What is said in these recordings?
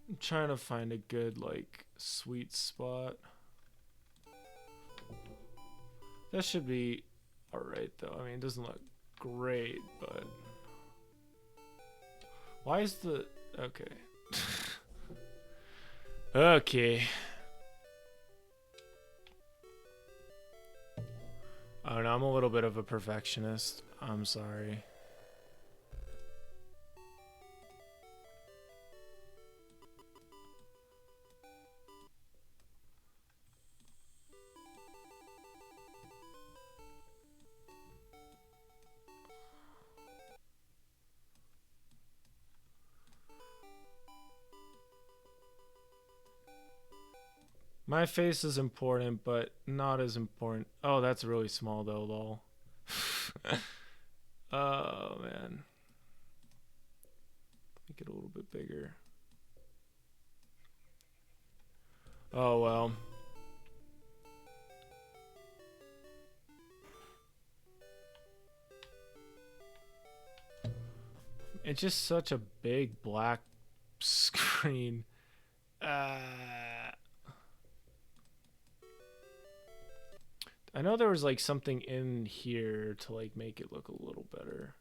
I'm trying to find a good, like, sweet spot. That should be alright, though. I mean, it doesn't look great, but... Why is the... Okay. Okay. Oh no, I'm a little bit of a perfectionist. I'm sorry. My face is important, but not as important. Oh, that's really small though, lol. Oh man. Make it a little bit bigger. Oh well. It's just such a big black screen. Uh, I know there was like something in here to like make it look a little better.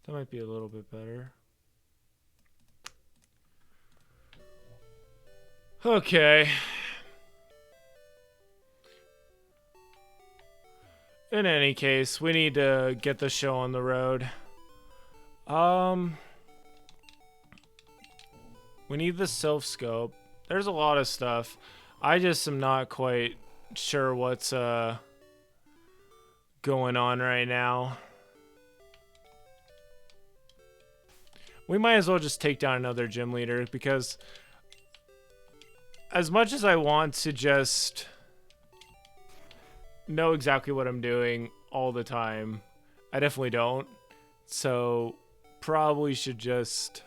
That might be a little bit better. Okay. In any case, we need to get the show on the road. We need the self scope. There's a lot of stuff. I just am not quite sure what's going on right now. We might as well just take down another gym leader because as much as I want to just know exactly what I'm doing all the time, I definitely don't. So probably should just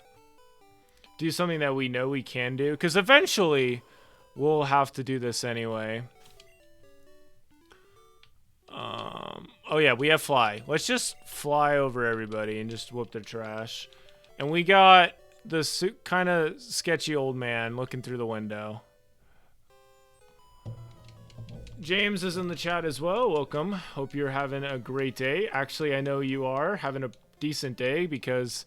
do something that we know we can do, because eventually we'll have to do this anyway. Oh yeah, we have fly. Let's just fly over everybody and just whoop their trash. And we got this kind of sketchy old man looking through the window. James is in the chat as well. Welcome. Hope you're having a great day. Actually, I know you are having a decent day because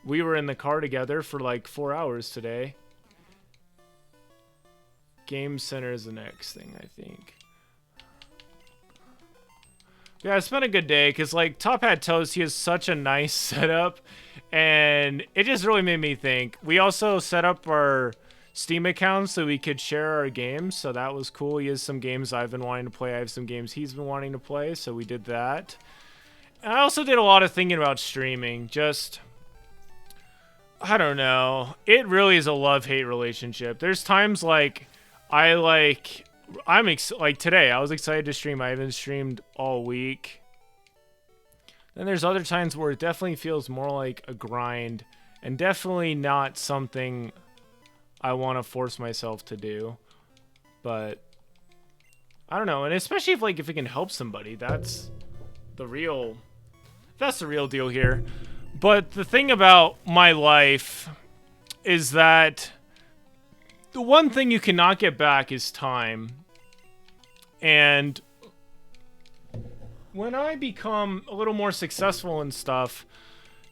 we were in the car together for like 4 hours today. Game Center is the next thing, I think. Yeah, it's been a good day because like Top Hat Toast, he has such a nice setup and it just really made me think. We also set up our Steam account so we could share our games, so that was cool. He has some games I've been wanting to play. I have some games he's been wanting to play, so we did that. And I also did a lot of thinking about streaming. Just, I don't know. It really is a love-hate relationship. There's times like like today, I was excited to stream. I haven't streamed all week. Then there's other times where it definitely feels more like a grind and definitely not something I want to force myself to do. But I don't know, and especially if it can help somebody, that's the real deal here. But the thing about my life is that the one thing you cannot get back is time. And when I become a little more successful and stuff,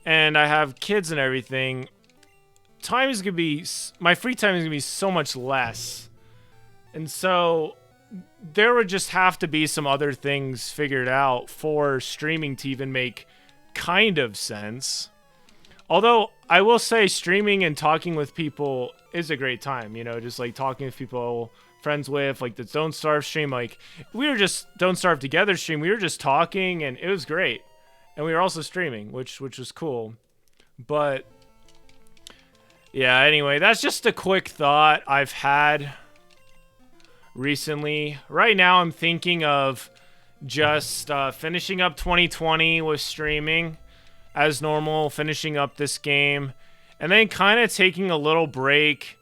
and I have kids and everything, my free time is gonna be so much less. And so there would just have to be some other things figured out for streaming to even make kind of sense. Although I will say streaming and talking with people is a great time, you know, just like talking with people, friends with, like the Don't Starve stream, like we were just Don't Starve Together stream, we were just talking and it was great. And we were also streaming, which was cool. But yeah, anyway, that's just a quick thought I've had recently. Right now I'm thinking of just finishing up 2020 with streaming as normal, finishing up this game, and then kind of taking a little break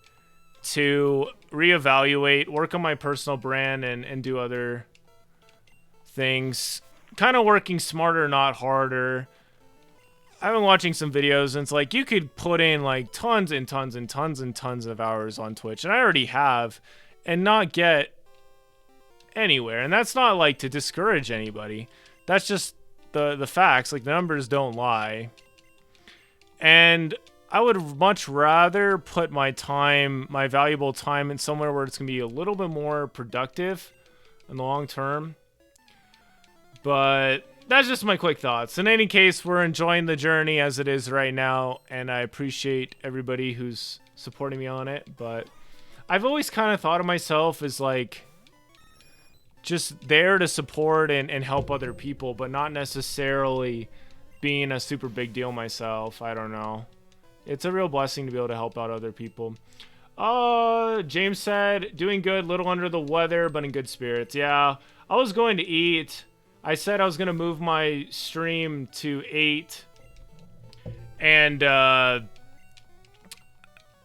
to reevaluate, work on my personal brand, and do other things. Kind of working smarter, not harder. I've been watching some videos, and it's like you could put in like tons and tons and tons and tons of hours on Twitch, and I already have, and not get anywhere. And that's not like to discourage anybody. That's just the facts. Like, the numbers don't lie. And I would much rather put my time, my valuable time, in somewhere where it's gonna be a little bit more productive in the long term. But that's just my quick thoughts. In any case, we're enjoying the journey as it is right now, and I appreciate everybody who's supporting me on it. But I've always kind of thought of myself as like just there to support and help other people, but not necessarily being a super big deal myself. I don't know. It's a real blessing to be able to help out other people. James said, doing good, little under the weather, but in good spirits. Yeah, I was going to eat. I said I was going to move my stream to 8. And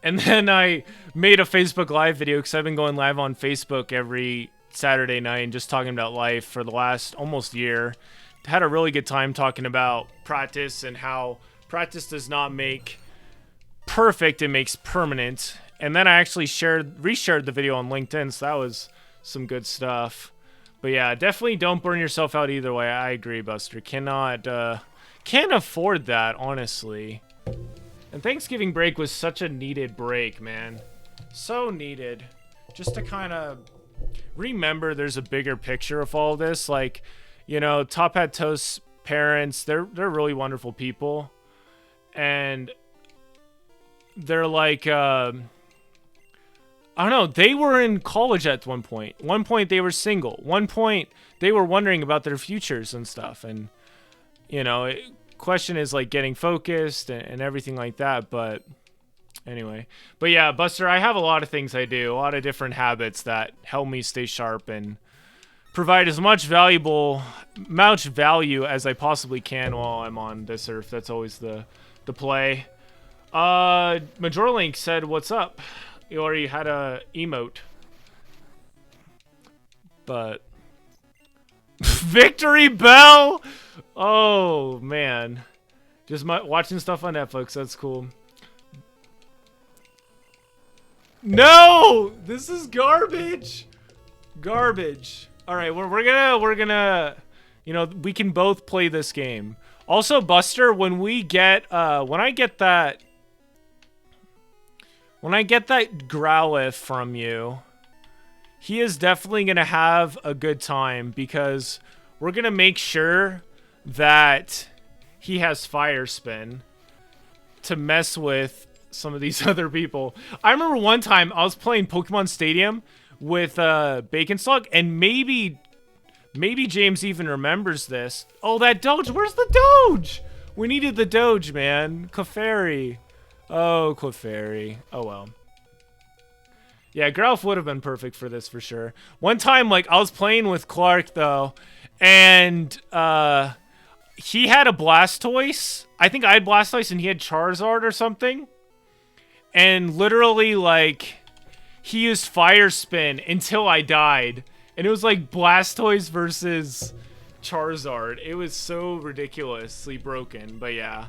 then I made a Facebook Live video because I've been going live on Facebook every Saturday night and just talking about life for the last almost year. Had a really good time talking about practice and how practice does not make perfect, it makes permanent. And then I actually reshared the video on LinkedIn, so that was some good stuff. But yeah, definitely don't burn yourself out either way. I agree, Buster. Can't afford that, honestly. And Thanksgiving break was such a needed break, man. So needed. Just to kind of remember there's a bigger picture of all this. Like, you know, Top Hat Toast's parents, they're really wonderful people. And they're like, I don't know, they were in college at one point. One point they were single. One point they were wondering about their futures and stuff. And, you know, question is like getting focused and everything like that. But anyway. But yeah, Buster, I have a lot of things I do. A lot of different habits that help me stay sharp and provide as much value as I possibly can while I'm on this earth. That's always the play. Majorlink said, what's up? You already had a emote. But Victory Bell! Oh, man. Just watching stuff on Netflix. That's cool. No! This is garbage! Garbage. Alright, we're gonna, you know, we can both play this game. Also, Buster, when I get that Growlithe from you, he is definitely going to have a good time because we're going to make sure that he has Fire Spin to mess with some of these other people. I remember one time I was playing Pokemon Stadium with Bacon Slug, and maybe James even remembers this. Oh, that Doge! Where's the Doge? We needed the Doge, man. Clefairy. Oh, Clefairy. Oh, well. Yeah, Growlithe would have been perfect for this for sure. One time, like, I was playing with Clark, though, and he had a Blastoise. I think I had Blastoise and he had Charizard or something. And literally, like, he used Fire Spin until I died. And it was like Blastoise versus Charizard. It was so ridiculously broken, but yeah.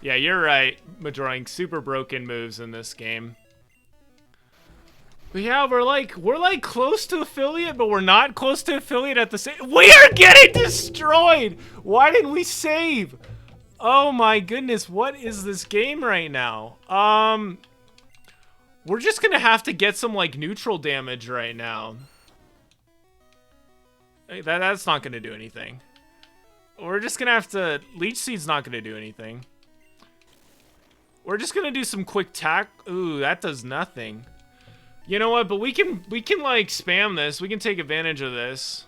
Yeah, you're right, Majoring. Super broken moves in this game. But yeah, we're like close to affiliate, but we're not close to affiliate at the same. We are getting destroyed! Why didn't we save? Oh my goodness, what is this game right now? We're just gonna have to get some like neutral damage right now. That's not gonna do anything. We're just gonna have to. Leech Seed's not gonna do anything. We're just gonna do some quick tack. Ooh, that does nothing. You know what? But we can like spam this. We can take advantage of this.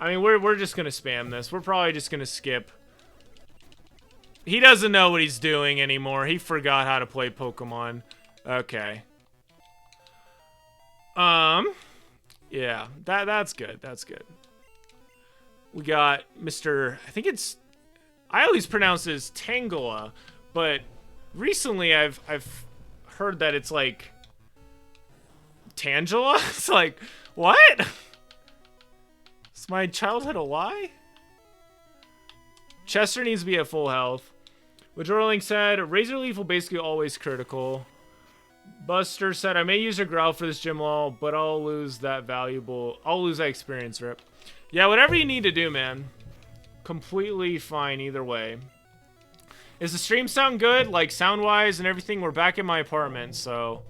I mean, we're just gonna spam this. We're probably just gonna skip. He doesn't know what he's doing anymore. He forgot how to play Pokemon. Okay. Yeah, that's good. That's good. We got Mr. I think it's. I always pronounce it as Tangela, but recently I've heard that it's like Tangela. It's like what? Is my childhood a lie? Chester needs to be at full health. Withdrawing said, Razor Leaf will basically always critical. Buster said, I may use a growl for this gym wall, but I'll lose that experience, Rip. Yeah, whatever you need to do, man. Completely fine either way. Is the stream sound good? Like, sound-wise and everything? We're back in my apartment, so...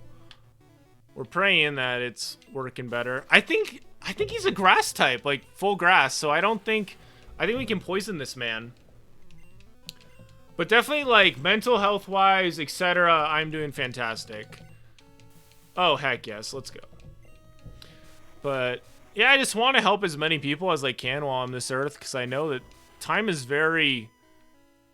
We're praying that it's working better. I think he's a grass type, like, full grass, so I think we can poison this man. But definitely, like, mental health-wise, etc., I'm doing fantastic. Oh, heck yes. Let's go. But, yeah, I just want to help as many people as I can while on this earth, because I know that time is very,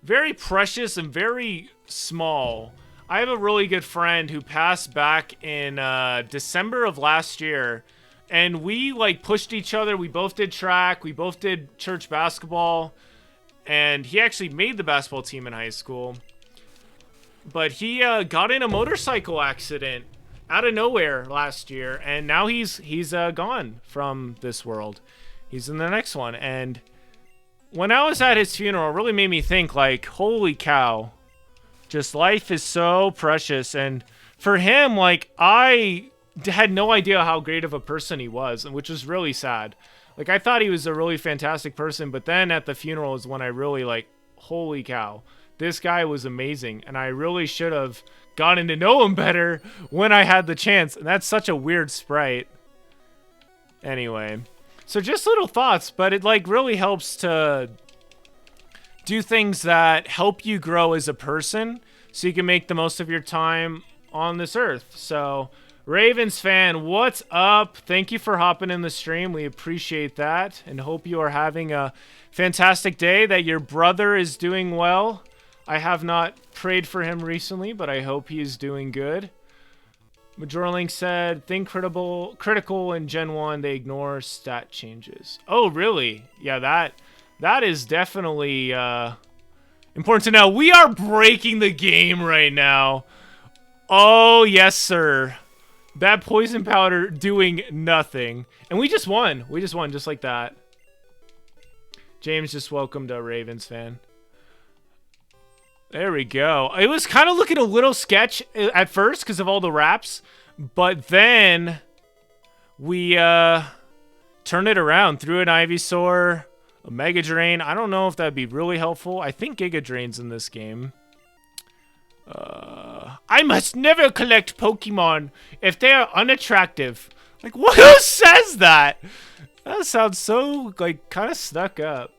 very precious and very small. I have a really good friend who passed back in December of last year, and we, like, pushed each other. We both did track. We both did church basketball. And he actually made the basketball team in high school. But he got in a motorcycle accident out of nowhere last year. And now he's gone from this world. He's in the next one. And when I was at his funeral, it really made me think, like, holy cow. Just life is so precious. And for him, like, I had no idea how great of a person he was, which was really sad. Like, I thought he was a really fantastic person, but then at the funeral is when I really, like, holy cow, this guy was amazing, and I really should have gotten to know him better when I had the chance, and that's such a weird sprite. Anyway, so just little thoughts, but it, like, really helps to do things that help you grow as a person so you can make the most of your time on this earth. So... Ravens fan, what's up? Thank you for hopping in the stream. We appreciate that and hope you are having a fantastic day, that your brother is doing well. I have not prayed for him recently, but I hope he is doing good. Majorling said, think critical in Gen 1, they ignore stat changes. Oh, really? Yeah, that is definitely important to know. We are breaking the game right now. Oh, yes, sir. That poison powder doing nothing. And we just won. We just won just like that. James just welcomed a Ravens fan. There we go. It was kind of looking a little sketch at first because of all the wraps. But then we turned it around. Threw an Ivysaur, a Mega Drain. I don't know if that'd be really helpful. I think Giga Drain's in this game. I must never collect Pokemon if they are unattractive. Like, who says that? That sounds so, like, kind of stuck up.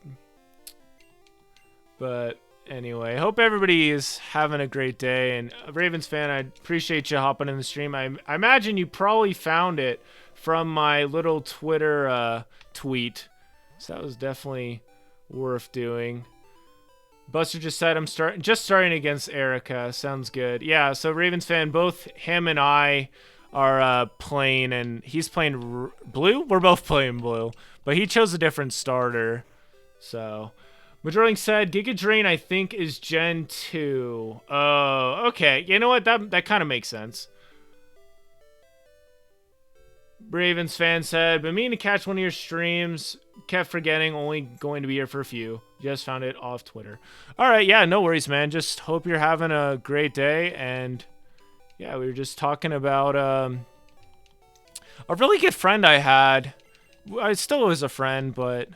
But anyway, hope everybody is having a great day. And Ravens fan, I appreciate you hopping in the stream. I imagine you probably found it from my little Twitter tweet. So that was definitely worth doing. Buster just said, I'm starting against Erica. Sounds good. Yeah, so Ravens fan, both him and I are playing, and he's playing blue? We're both playing blue, but he chose a different starter. So, Majorling said, Giga Drain, I think, is Gen 2. Oh, okay. You know what? That kind of makes sense. Ravens fan said, been meaning to catch one of your streams. Kept forgetting, only going to be here for a few. Just found it off Twitter. All right, yeah, no worries, man. Just hope you're having a great day. And yeah, we were just talking about a really good friend I had. I still was a friend, but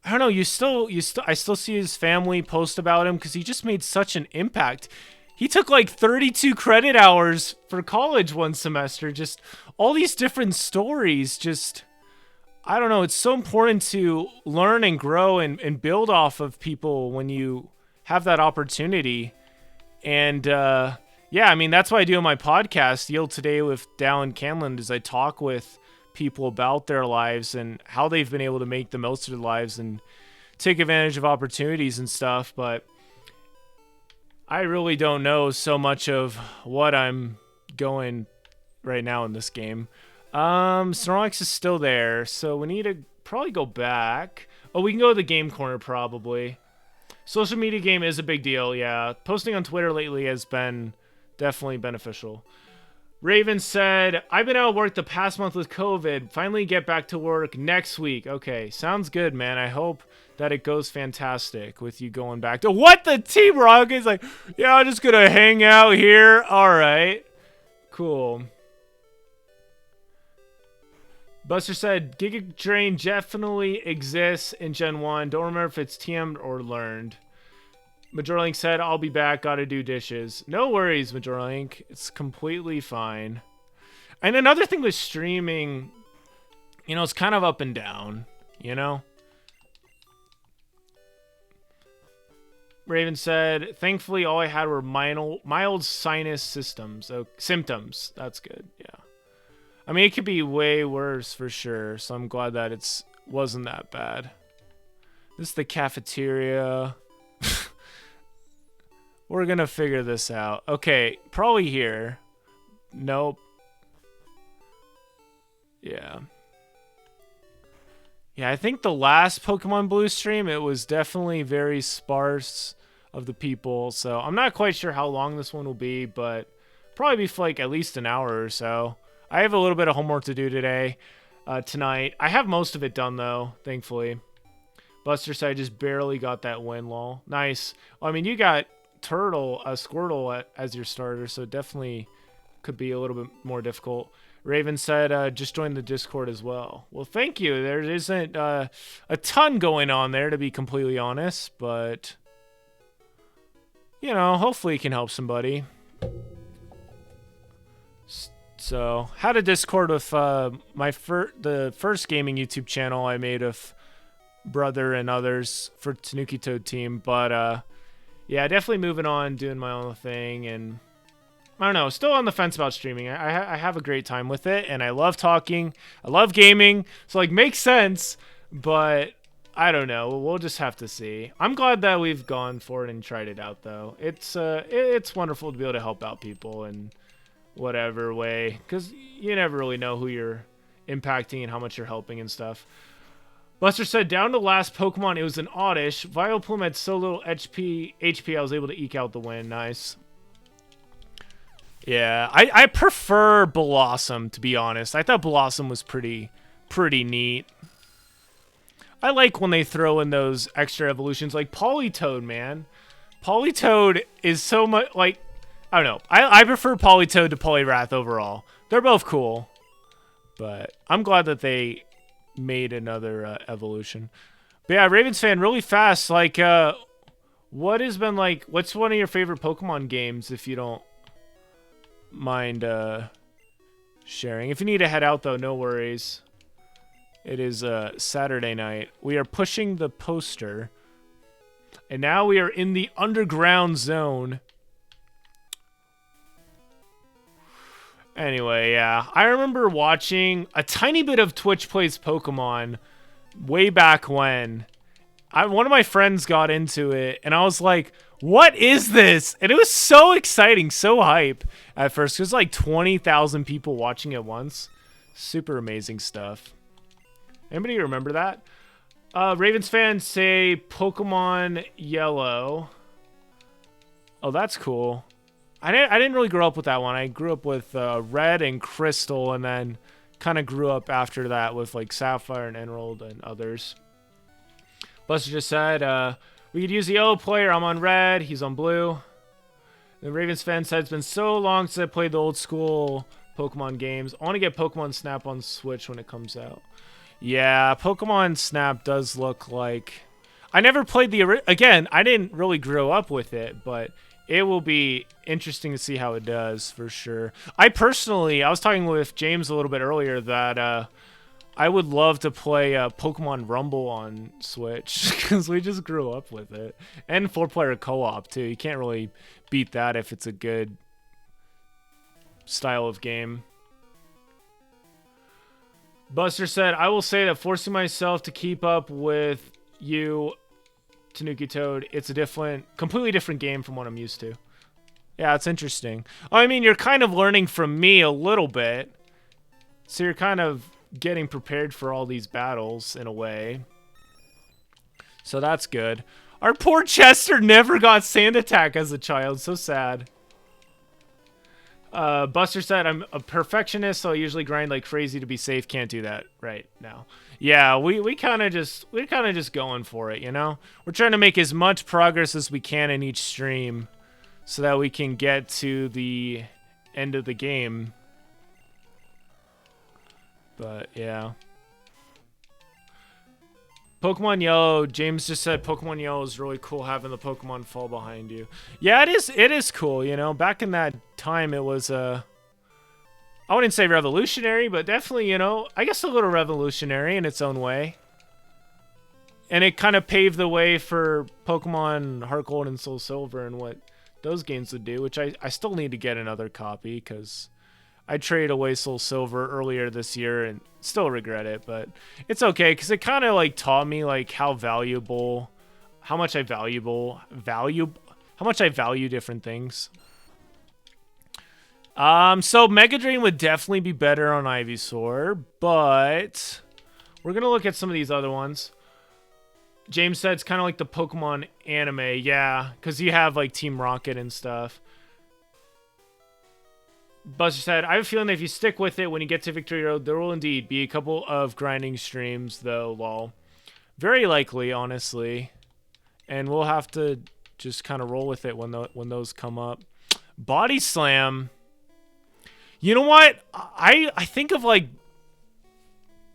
I don't know. I still see his family post about him because he just made such an impact. He took like 32 credit hours for college one semester. Just all these different stories. Just, I don't know. It's so important to learn and grow and build off of people when you have that opportunity. And yeah, I mean, that's what I do on my podcast, Yield Today with Dallin Canland, is I talk with people about their lives and how they've been able to make the most of their lives and take advantage of opportunities and stuff. But I really don't know so much of what I'm going right now in this game. Snorlax is still there, so we need to probably go back. Oh, we can go to the game corner probably. Social media game is a big deal, yeah. Posting on Twitter lately has been definitely beneficial. Raven said, I've been out of work the past month with COVID. Finally get back to work next week. Okay, sounds good, man. I hope that it goes fantastic with you going back to... What? The Team Rocket's like, yeah, I'm just gonna hang out here. All right. Cool. Buster said, Giga Drain definitely exists in Gen 1. Don't remember if it's TM'd or learned. Majorlink said, I'll be back, gotta do dishes. No worries, Majorlink. It's completely fine. And another thing with streaming, you know, it's kind of up and down, you know? Raven said, thankfully all I had were mild sinus symptoms. That's good, yeah. I mean, it could be way worse for sure, so I'm glad that it wasn't that bad. This is the cafeteria. We're gonna figure this out. Okay, probably here. Nope. Yeah. Yeah, I think the last Pokemon Blue stream, it was definitely very sparse of the people. So I'm not quite sure how long this one will be, but probably be for like at least an hour or so. I have a little bit of homework to do today, tonight. I have most of it done though, thankfully. Buster said I just barely got that win, lol. Nice. Well, I mean, you got Squirtle as your starter, so definitely could be a little bit more difficult. Raven said, just join the Discord as well. Well, thank you. There isn't a ton going on there, to be completely honest, but, you know, hopefully it can help somebody. So, had a Discord with the first gaming YouTube channel I made of Brother and others for Tanuki Toad team, but, yeah, definitely moving on, doing my own thing, and I don't know, still on the fence about streaming. I have a great time with it, and I love talking. I love gaming, so, like, makes sense, but I don't know. We'll just have to see. I'm glad that we've gone for it and tried it out, though. It's wonderful to be able to help out people in whatever way, because you never really know who you're impacting and how much you're helping and stuff. Buster said, down to last Pokemon, it was an Oddish. Vileplume had so little HP, I was able to eke out the win. Nice. Yeah, I prefer Blossom, to be honest. I thought Blossom was pretty neat. I like when they throw in those extra evolutions, like Politoed, man. Politoed is so much, like, I don't know. I prefer Politoed to Poliwrath overall. They're both cool. But I'm glad that they made another evolution. But yeah, Ravens fan, really fast, like, what has been, like, what's one of your favorite Pokemon games, if you don't mind sharing? If you need to head out, though, no worries. It is Saturday night. We are pushing the poster, and now we are in the underground zone. Anyway, yeah. I remember watching a tiny bit of Twitch Plays Pokemon way back when. One of my friends got into it, and I was like, what is this? And it was so exciting, so hype at first. There's like 20,000 people watching at once. Super amazing stuff. Anybody remember that? Ravens fans say Pokemon Yellow. Oh, that's cool. I didn't really grow up with that one. I grew up with Red and Crystal, and then kind of grew up after that with like Sapphire and Emerald and others. Buster just said, we could use the yellow player. I'm on red. He's on blue. The Ravens fan said, it's been so long since I played the old school Pokemon games. I want to get Pokemon Snap on Switch when it comes out. Yeah, Pokemon Snap does look like... I never played the... Again, I didn't really grow up with it, but... It will be interesting to see how it does, for sure. I was talking with James a little bit earlier that I would love to play Pokemon Rumble on Switch, because we just grew up with it. And 4-player co-op, too. You can't really beat that if it's a good style of game. Buster said, I will say that forcing myself to keep up with you... Tanuki Toad, it's a completely different game from what I'm used to. Yeah, it's interesting. I mean, you're kind of learning from me a little bit. So you're kind of getting prepared for all these battles in a way. So that's good. Our poor Chester never got Sand Attack as a child. So sad. Buster said, I'm a perfectionist, so I usually grind like crazy to be safe. Can't do that right now. Yeah, we're kind of just going for it, you know? We're trying to make as much progress as we can in each stream so that we can get to the end of the game. But yeah. Pokemon Yellow, James just said Pokemon Yellow is really cool having the Pokemon fall behind you. Yeah, it is cool, you know. Back in that time it was I wouldn't say revolutionary, but definitely, you know, I guess a little revolutionary in its own way. And it kind of paved the way for Pokemon Heart Gold and Soul Silver and what those games would do, which I still need to get another copy because I traded away Soul Silver earlier this year and still regret it, but it's okay because it kind of like taught me like how much I value different things. So Mega Drain would definitely be better on Ivysaur, but we're gonna look at some of these other ones. James said it's kind of like the Pokemon anime, yeah, because you have like Team Rocket and stuff. Buster said, I have a feeling that if you stick with it when you get to Victory Road, there will indeed be a couple of grinding streams, though, lol. Very likely, honestly. And we'll have to just kind of roll with it when those come up. Body Slam. You know what? I think of, like,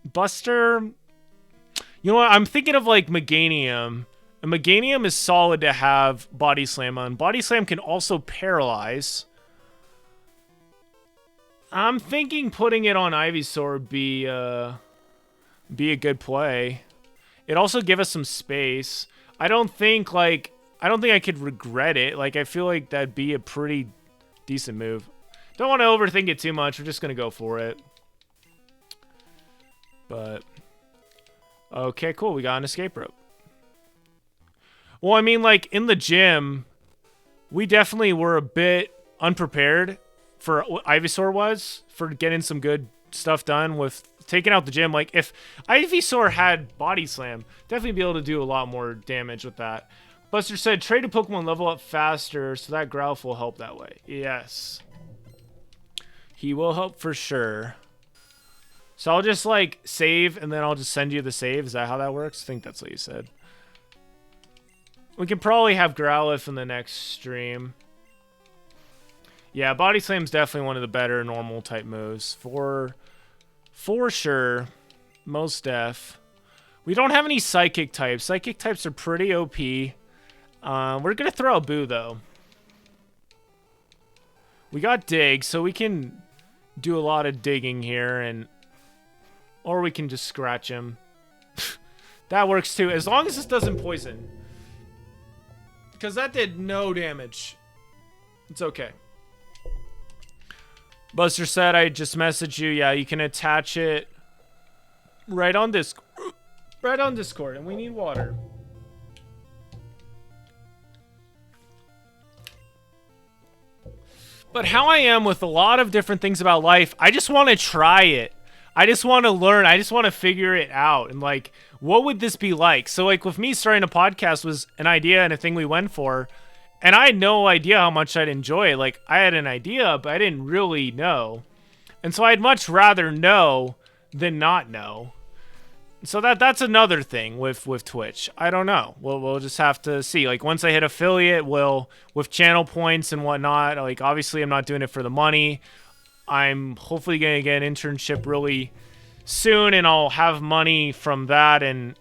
Buster. You know what? I'm thinking of, like, Meganium. And Meganium is solid to have Body Slam on. Body Slam can also paralyze. I'm thinking putting it on Ivysaur would be a good play. It also give us some space. I don't think I could regret it. Like, I feel like that'd be a pretty decent move. Don't want to overthink it too much. We're just gonna go for it. But okay, cool. We got an escape rope. Well, I mean, like in the gym, we definitely were a bit unprepared for what Ivysaur was, for getting some good stuff done with taking out the gym. Like, if Ivysaur had Body Slam, definitely be able to do a lot more damage with that. Buster said, trade a Pokemon level up faster, so that Growlithe will help that way. Yes. He will help for sure. So I'll just, like, save, and then I'll just send you the save. Is that how that works? I think that's what you said. We can probably have Growlithe in the next stream. Yeah, Body Slam's definitely one of the better normal type moves. For sure. Most def. We don't have any Psychic types. Psychic types are pretty OP. We're going to throw a Boo, though. We got Dig, so we can do a lot of digging here, or we can just scratch him. That works, too, as long as this doesn't poison. Because that did no damage. It's okay. Buster said, I just messaged you. Yeah, you can attach it right on Discord. Right on Discord, and we need water. But how I am with a lot of different things about life, I just want to try it. I just want to learn. I just want to figure it out. And, like, what would this be like? So, like, with me starting a podcast was an idea and a thing we went for. And I had no idea how much I'd enjoy it. Like, I had an idea, but I didn't really know. And so I'd much rather know than not know. So that's another thing with Twitch. I don't know. We'll just have to see. Like, once I hit affiliate, with channel points and whatnot, like, obviously I'm not doing it for the money. I'm hopefully going to get an internship really soon, and I'll have money from that, and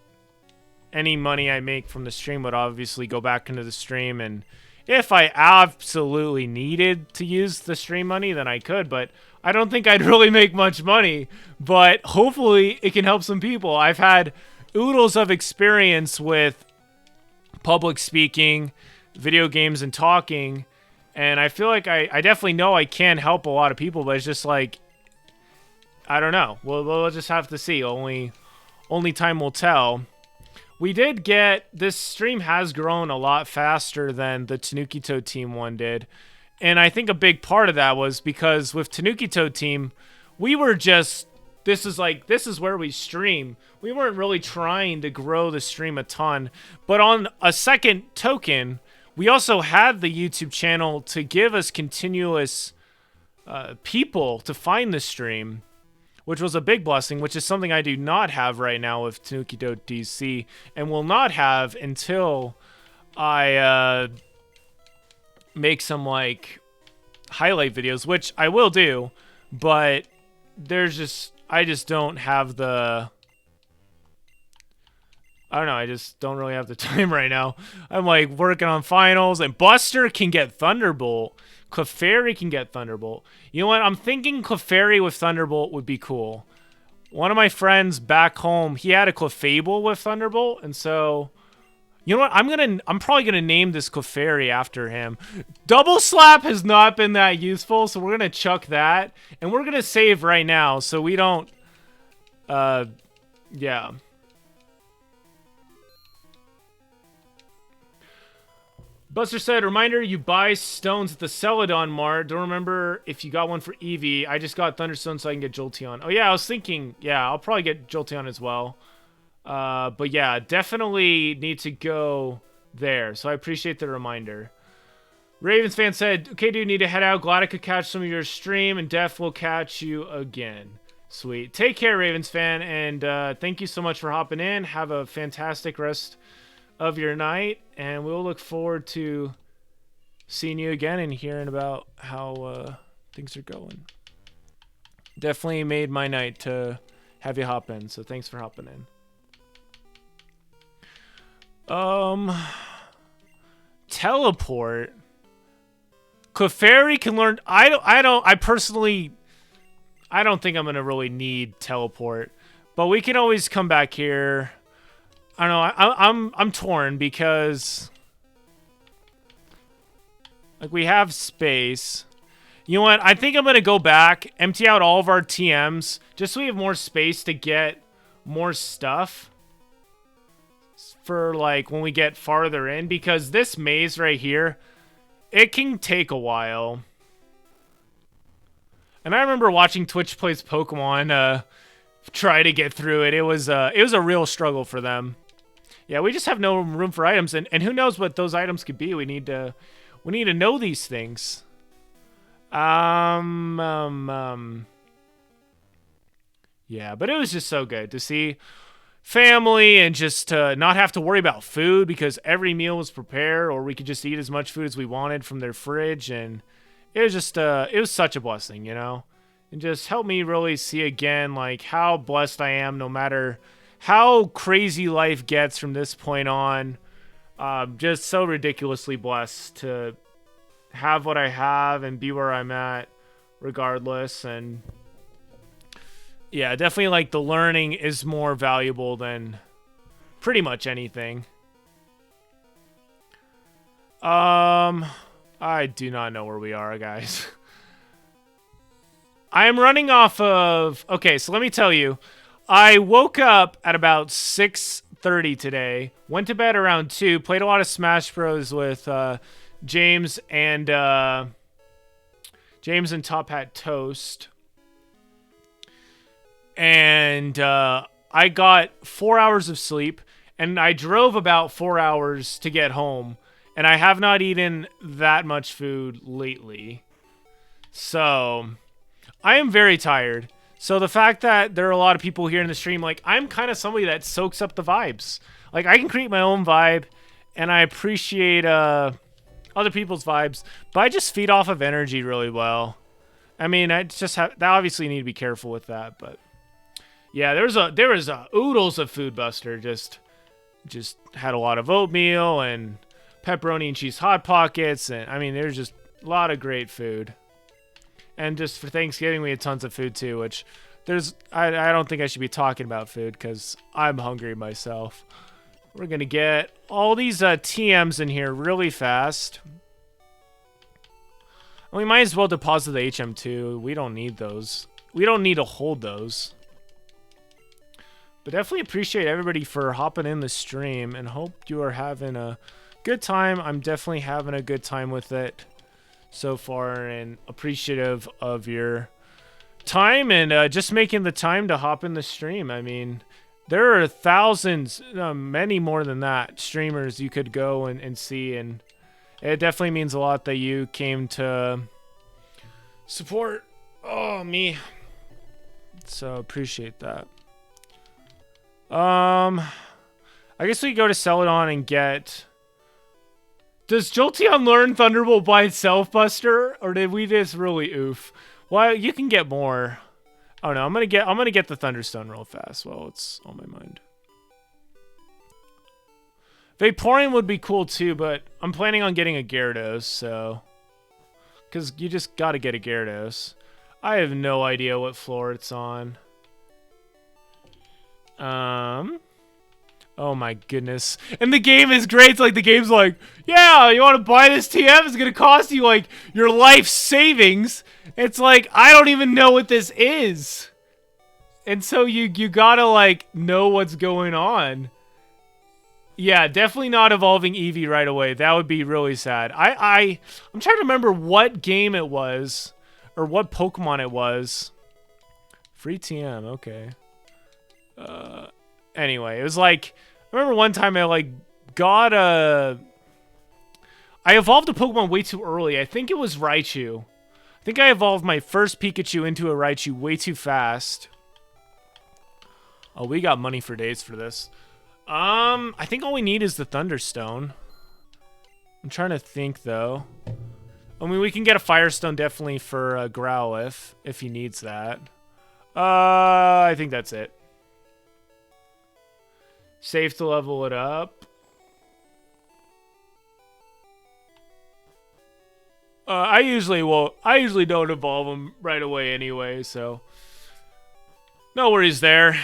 any money I make from the stream would obviously go back into the stream, and if I absolutely needed to use the stream money, then I could, but I don't think I'd really make much money, but hopefully it can help some people. I've had oodles of experience with public speaking, video games, and talking, and I feel like I definitely know I can help a lot of people, but it's just like, I don't know. We'll just have to see. Only time will tell. We did get, this stream has grown a lot faster than the Tanuki Toad Team one did. And I think a big part of that was because with Tanuki Toad Team, we were just, this is where we stream. We weren't really trying to grow the stream a ton. But on a second token, we also had the YouTube channel to give us continuous people to find the stream, which was a big blessing, which is something I do not have right now with Tanuki Dote DC, and will not have until I make some like highlight videos, which I will do, but I just don't have the, I don't know, I just don't really have the time right now. I'm like working on finals, and Buster can get Thunderbolt. Clefairy can get Thunderbolt. You know what? I'm thinking Clefairy with Thunderbolt would be cool. One of my friends back home, he had a Clefable with Thunderbolt, and so, you know what? I'm probably gonna name this Clefairy after him. Double Slap has not been that useful, so we're gonna chuck that, and we're gonna save right now so we don't. Yeah. Buster said, reminder, you buy stones at the Celadon Mart. Don't remember if you got one for Eevee. I just got Thunderstone so I can get Jolteon. Oh, yeah, I was thinking, yeah, I'll probably get Jolteon as well. But yeah, definitely need to go there. So I appreciate the reminder. Ravens fan said, okay, dude, need to head out. Glad I could catch some of your stream, and Def will catch you again. Sweet. Take care, Ravens fan, and thank you so much for hopping in. Have a fantastic rest of your night, and we'll look forward to seeing you again and hearing about how things are going. Definitely made my night to have you hop in, so thanks for hopping in. Teleport. Clefairy can learn. I personally don't think I'm gonna really need teleport, but we can always come back here. I don't know. I'm torn because like we have space. You know what? I think I'm gonna go back, empty out all of our TMs, just so we have more space to get more stuff for like when we get farther in, because this maze right here, it can take a while. And I remember watching Twitch Plays Pokemon try to get through it. It was a real struggle for them. Yeah, we just have no room for items, and who knows what those items could be. We need to know these things. Yeah, but it was just so good to see family and just to not have to worry about food because every meal was prepared, or we could just eat as much food as we wanted from their fridge, and it was just it was such a blessing, you know, and just helped me really see again like how blessed I am, no matter how crazy life gets from this point on. Just so ridiculously blessed to have what I have and be where I'm at regardless. And yeah, definitely like the learning is more valuable than pretty much anything. I do not know where we are, guys. I am running off of... Okay, so let me tell you. I woke up at about 6:30 today, went to bed around 2, played a lot of Smash Bros. With James and Top Hat Toast. And I got 4 hours of sleep, and I drove about 4 hours to get home, and I have not eaten that much food lately. So, I am very tired. So the fact that there are a lot of people here in the stream, like, I'm kind of somebody that soaks up the vibes. Like, I can create my own vibe, and I appreciate other people's vibes, but I just feed off of energy really well. I mean, I just have, I obviously need to be careful with that, but yeah, there was oodles of Food Buster. Just had a lot of oatmeal and pepperoni and cheese Hot Pockets, and I mean, there's just a lot of great food. And just for Thanksgiving, we had tons of food too, which I don't think I should be talking about food because I'm hungry myself. We're going to get all these TMs in here really fast. And we might as well deposit the HM2. We don't need those. We don't need to hold those. But definitely appreciate everybody for hopping in the stream and hope you are having a good time. I'm definitely having a good time with it so far, and appreciative of your time and just making the time to hop in the stream. I mean, there are thousands, many more than that, streamers you could go and see, and it definitely means a lot that you came to support. Oh, me. So appreciate that. I guess we go to Celadon and get... Does Jolteon learn Thunderbolt by itself, Buster? Or did we just really oof? Well, you can get more. Oh no, I'm gonna get the Thunderstone real fast. Well, it's on my mind. Vaporeon would be cool too, but I'm planning on getting a Gyarados, so... Because you just gotta get a Gyarados. I have no idea what floor it's on. Oh my goodness. And the game is great. It's like the game's like, yeah, you want to buy this TM? It's going to cost you like your life savings. It's like, I don't even know what this is. And so you got to like know what's going on. Yeah, definitely not evolving Eevee right away. That would be really sad. I'm trying to remember what game it was or what Pokemon it was. Free TM, okay. Anyway, it was like, I remember one time I like got I evolved a Pokemon way too early. I think it was Raichu. I think I evolved my first Pikachu into a Raichu way too fast. Oh, we got money for days for this. I think all we need is the Thunderstone. I'm trying to think though. I mean, we can get a Firestone definitely for Growlithe if he needs that. I think that's it. Safe to level it up. I usually don't evolve them right away anyway, so no worries there.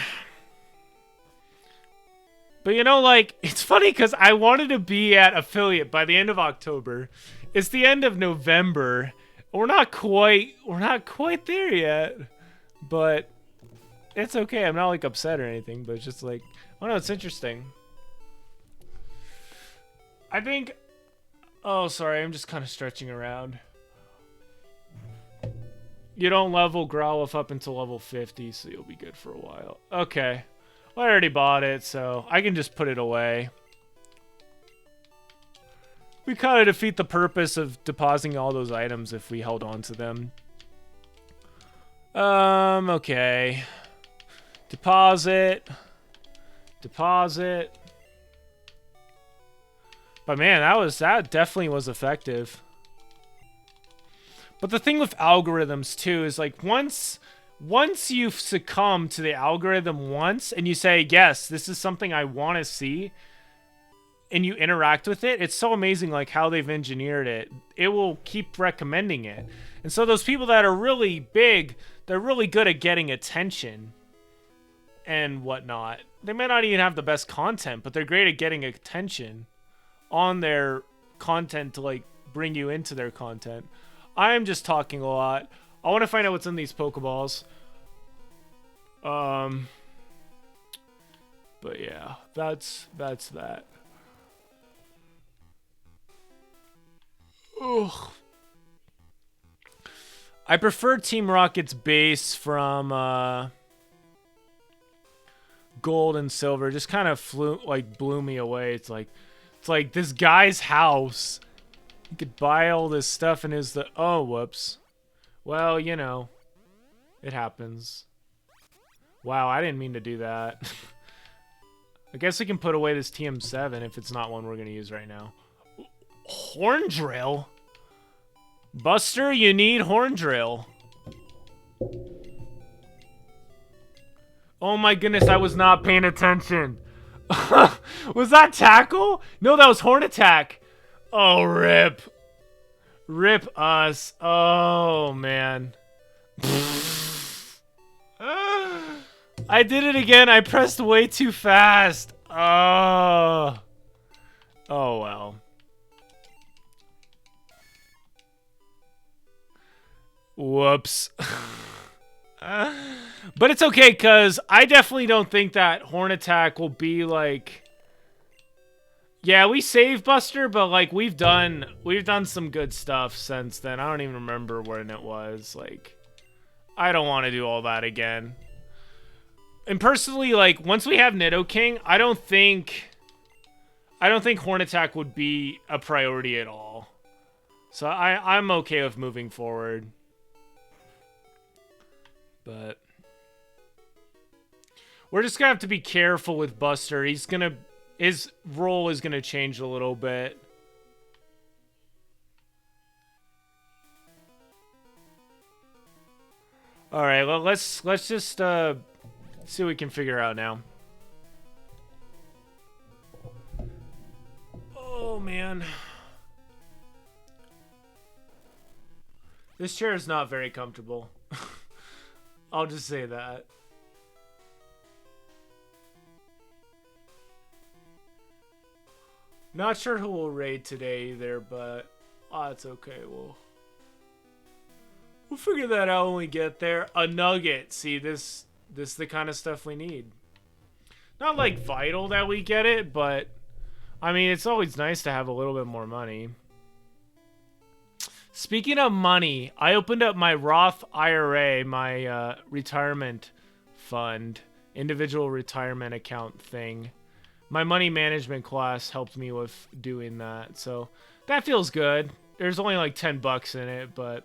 But you know, like, it's funny because I wanted to be at Affiliate by the end of October. It's the end of November. We're not quite there yet, but it's okay. I'm not like upset or anything, but it's just like, oh no, it's interesting. I think, oh sorry, I'm just kind of stretching around. You don't level Growlithe up until level 50, so you'll be good for a while. Okay. Well, I already bought it, so I can just put it away. We kind of defeat the purpose of depositing all those items if we held on to them. Okay. Deposit. Deposit. But man, that definitely was effective. But the thing with algorithms too is like once you succumb to the algorithm once and you say, yes, this is something I want to see, and you interact with it, it's so amazing like how they've engineered it. It will keep recommending it. And so those people that are really big, they're really good at getting attention and whatnot. They may not even have the best content, but they're great at getting attention on their content to like bring you into their content. I am just talking a lot. I want to find out what's in these Pokeballs. But yeah, that's that. Ugh. I prefer Team Rocket's base from Gold and Silver. Just kind of blew me away. It's like this guy's house. You could buy all this stuff and oh, whoops. Well, you know, it happens. Wow, I didn't mean to do that. I guess we can put away this TM7 if it's not one we're going to use right now. Horn Drill? Buster, you need Horn Drill. Oh my goodness, I was not paying attention. Was that Tackle? No, that was Horn Attack. Oh, rip. Rip us. Oh, man. I did it again. I pressed way too fast. Oh. Oh, well. Whoops. But it's okay, because I definitely don't think that Horn Attack will be like... Yeah, we saved Buster, but like we've done some good stuff since then. I don't even remember when it was. Like, I don't want to do all that again. And personally, like once we have Nidoking, I don't think Horn Attack would be a priority at all. So I'm okay with moving forward. But we're just gonna have to be careful with Buster. His role is gonna change a little bit. All right, well, let's just see what we can figure out now. Oh man, this chair is not very comfortable. I'll just say that. Not sure who will raid today either, but it's okay. We'll figure that out when we get there. A nugget. See, this is the kind of stuff we need. Not like vital that we get it, but I mean, it's always nice to have a little bit more money. Speaking of money, I opened up my Roth IRA, my retirement fund, individual retirement account thing. My money management class helped me with doing that, so that feels good. There's only like $10 in it, but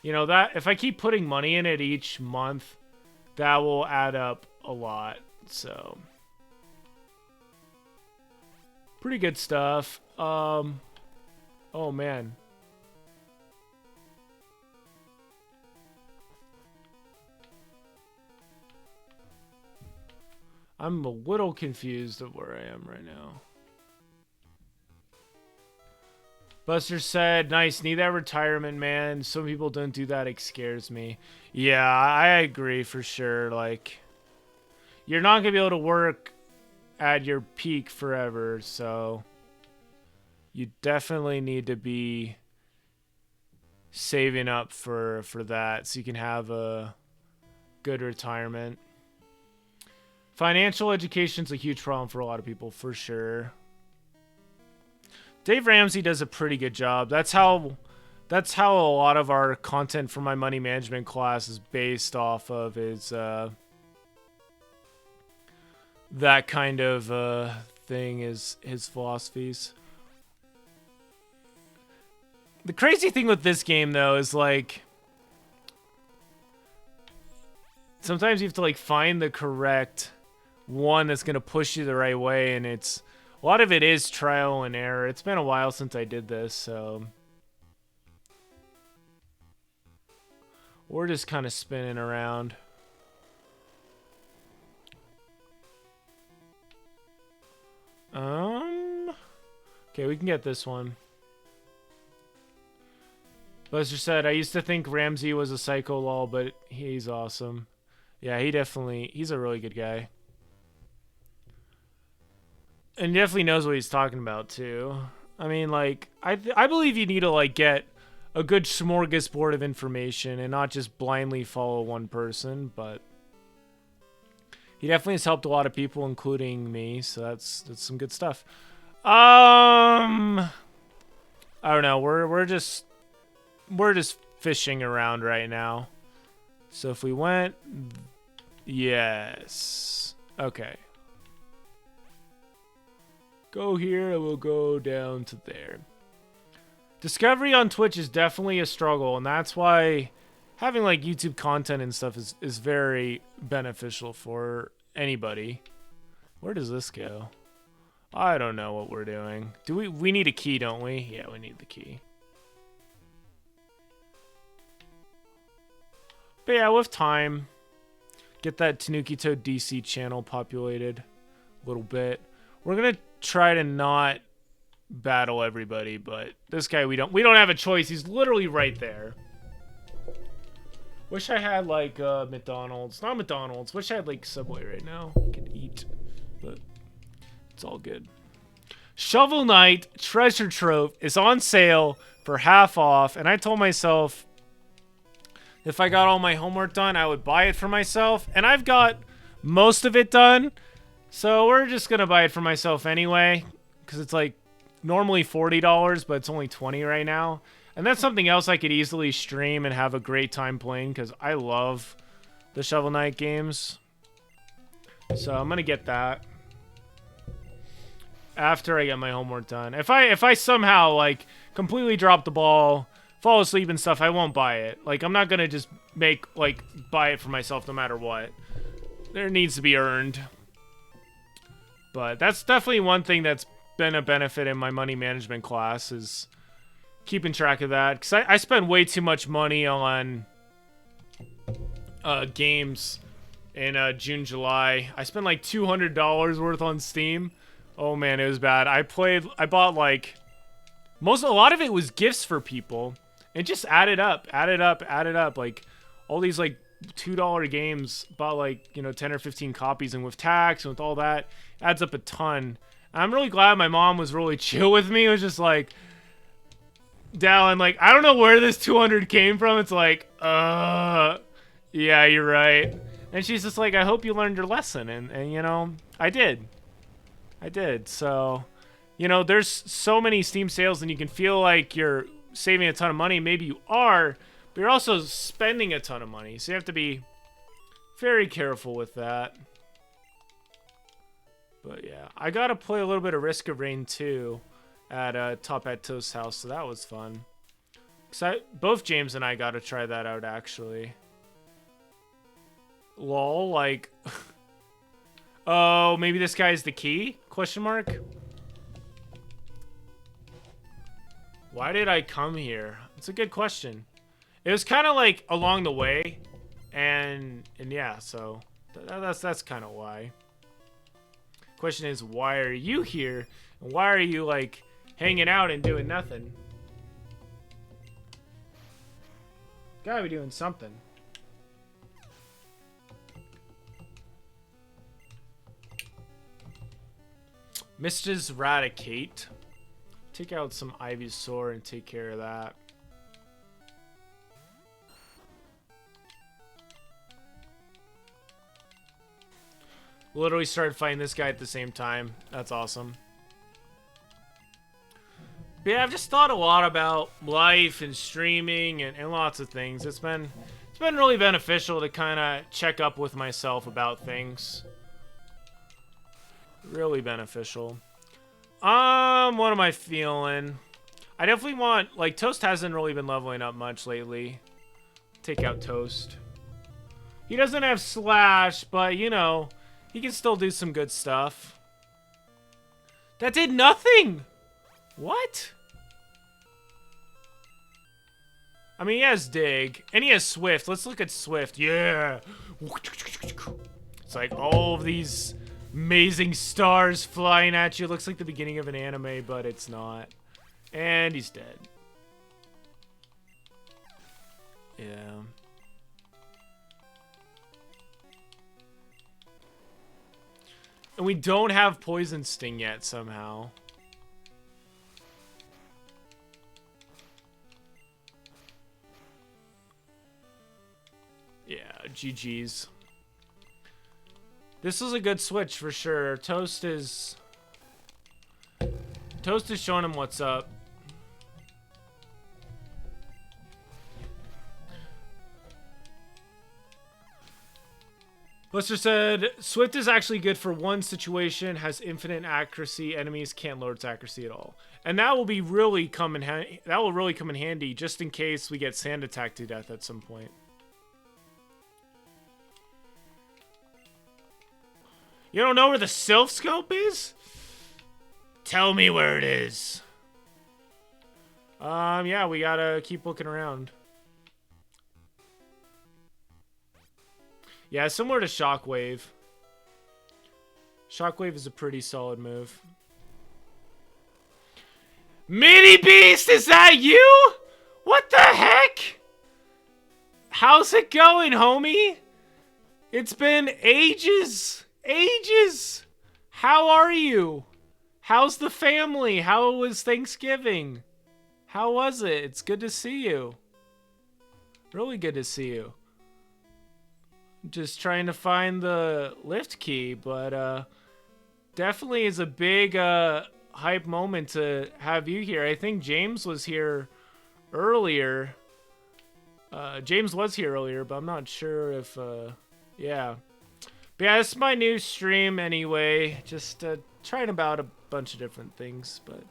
you know that if I keep putting money in it each month, that will add up a lot. So pretty good stuff. Oh man. I'm a little confused of where I am right now. Buster said, nice, need that retirement, man. Some people don't do that, it scares me. Yeah, I agree for sure. Like, you're not going to be able to work at your peak forever, so you definitely need to be saving up for that so you can have a good retirement. Financial education's a huge problem for a lot of people, for sure. Dave Ramsey does a pretty good job. That's how a lot of our content for my money management class is based off of, is that kind of thing, is his philosophies. The crazy thing with this game though is like sometimes you have to like find the correct one that's going to push you the right way, and it's a lot of it is trial and error. It's been a while since I did this, so we're just kind of spinning around. Okay, we can get this one. Buster said, I used to think Ramsey was a psycho lol, but he's awesome. Yeah, he's a really good guy. And he definitely knows what he's talking about, too. I mean, like, I believe you need to, like, get a good smorgasbord of information and not just blindly follow one person, but he definitely has helped a lot of people, including me, so that's some good stuff. I don't know, we're just fishing around right now. So if we went, yes. Okay. Go here, and we'll go down to there. Discovery on Twitch is definitely a struggle, and that's why having like YouTube content and stuff is very beneficial for anybody. Where does this go? I don't know what we're doing. We need a key, don't we? Yeah, we need the key. But yeah, with time, get that Tanuki Toad DC channel populated a little bit. We're gonna try to not battle everybody, but this guy we don't have a choice. He's literally right there. Wish I had like McDonald's. Not McDonald's. Wish I had like Subway right now. I could eat, but it's all good. Shovel Knight Treasure Trove is on sale for half off, and I told myself if I got all my homework done, I would buy it for myself, and I've got most of it done. So we're just going to buy it for myself anyway, because it's like normally $40, but it's only $20 right now. And that's something else I could easily stream and have a great time playing, because I love the Shovel Knight games. So I'm going to get that after I get my homework done. If I somehow like completely drop the ball fall asleep and stuff, I won't buy it. Like, I'm not gonna just buy it for myself no matter what. There needs to be earned. But that's definitely one thing that's been a benefit in my money management class is keeping track of that. Because I spend way too much money on games in June, July. I spent like $200 worth on Steam. Oh man, it was bad. I bought like a lot of it was gifts for people. It just added up. Like all these like $2 games, bought like, 10 or 15 copies, and with tax and with all that, adds up a ton. I'm really glad my mom was really chill with me. It was just like, Dallin, like, I don't know where this 200 came from. It's like, yeah, you're right. And she's just like, I hope you learned your lesson. And I did. So, there's so many Steam sales, and you can feel like you're saving a ton of money. Maybe you are, but you're also spending a ton of money. So you have to be very careful with that. But yeah, I got to play a little bit of Risk of Rain 2 at Top Hat Toast's house, so that was fun. Both James and I got to try that out, actually. Lol, like... oh, maybe this guy's the key? Question mark? Why did I come here? It's a good question. It was kind of like along the way, and yeah, so that's kind of why. Question is, why are you here? And why are you like hanging out and doing nothing? Gotta be doing something. Mrs. Radicate. Take out some Ivysaur and take care of that. Literally started fighting this guy at the same time. That's awesome. But yeah, I've just thought a lot about life and streaming and lots of things. It's been really beneficial to kind of check up with myself about things. Really beneficial. What am I feeling? I definitely want, like, Toast hasn't really been leveling up much lately. Take out Toast. He doesn't have Slash, but, he can still do some good stuff. That did nothing! What? I mean, he has Dig, and he has Swift. Let's look at Swift. Yeah! It's like all of these amazing stars flying at you. Looks like the beginning of an anime, but it's not. And he's dead. Yeah. And we don't have Poison Sting yet, somehow. Yeah, GG's. This is a good switch for sure. Toast is showing him what's up. Lester said, Swift is actually good for one situation, has infinite accuracy, enemies can't lower its accuracy at all. And that will be really come in handy. That will really come in handy just in case we get Sand Attack to death at some point. You don't know where the Sylph Scope is? Tell me where it is. Yeah, we gotta keep looking around. Yeah, similar to Shockwave. Shockwave is a pretty solid move. Mini Beast, is that you? What the heck? How's it going, homie? It's been ages. Ages. How are you? How's the family? How was Thanksgiving? How was it? It's good to see you. Really good to see you. Just trying to find the lift key, but definitely is a big hype moment to have you here. I think James was here earlier. James was here earlier, but I'm not sure if yeah. But yeah, it's my new stream anyway. Just trying bunch of different things. But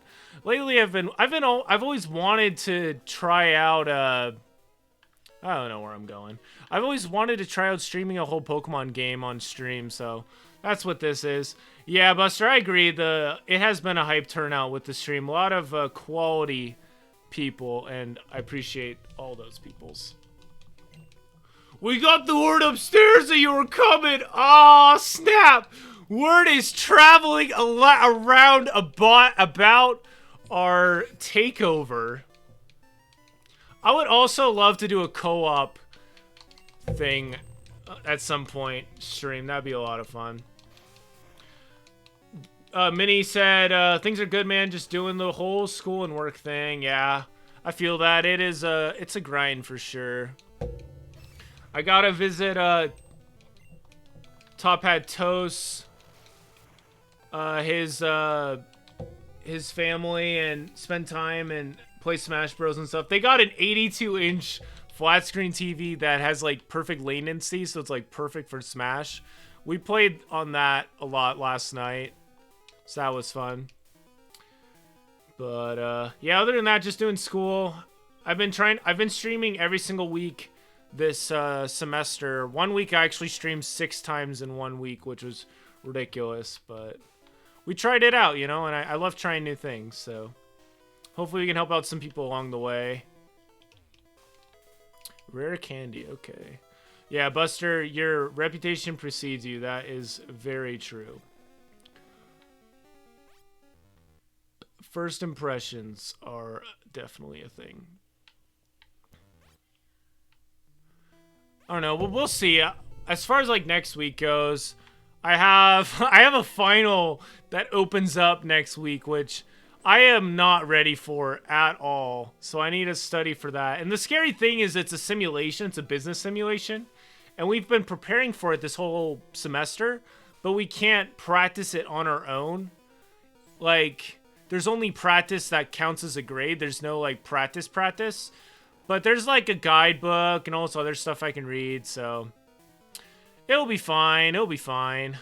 lately, I've always wanted to try out. I don't know where I'm going. I've always wanted to try out streaming a whole Pokemon game on stream, so that's what this is. Yeah, Buster, I agree. It has been a hype turnout with the stream. A lot of quality people, and I appreciate all those peoples. We got the word upstairs that you were coming. Oh, snap. Word is traveling around about our takeover. I would also love to do a co-op thing at some point stream. That'd be a lot of fun. Minnie said, things are good, man. Just doing the whole school and work thing. Yeah, I feel that. It's a grind for sure. I gotta visit Top Hat Toast, his family, and spend time and play Smash Bros and stuff. They got an 82-inch flat screen TV that has like perfect latency, so it's like perfect for Smash. We played on that a lot last night, so that was fun. But yeah, other than that, just doing school. I've been streaming every single week this semester. 1 week I actually streamed 6 times in 1 week, which was ridiculous, but we tried it out, you know, and I love trying new things, so hopefully we can help out some people along the way. Rare candy, okay. Yeah, Buster, your reputation precedes you. That is very true. First impressions are definitely a thing. I don't know. Well, we'll see. As far as like next week goes, I have a final that opens up next week, which I am not ready for at all. So I need to study for that. And the scary thing is it's a simulation. It's a business simulation. And we've been preparing for it this whole semester, but we can't practice it on our own. Like, there's only practice that counts as a grade. There's no like practice. But there's like a guidebook and all this other stuff I can read, so it'll be fine. It'll be fine.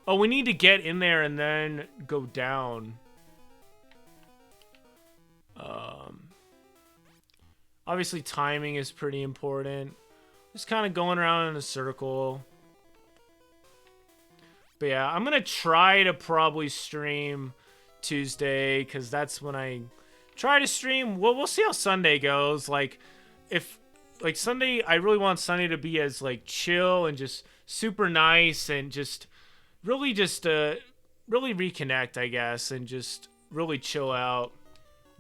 Oh, we need to get in there and then go down. Obviously timing is pretty important. Just kind of going around in a circle. But yeah, I'm gonna try to probably stream Tuesday, because that's when I try to stream. Well, we'll see how Sunday goes. Like, if like Sunday, I really want Sunday to be as like chill and just super nice and just really reconnect, I guess, and just really chill out,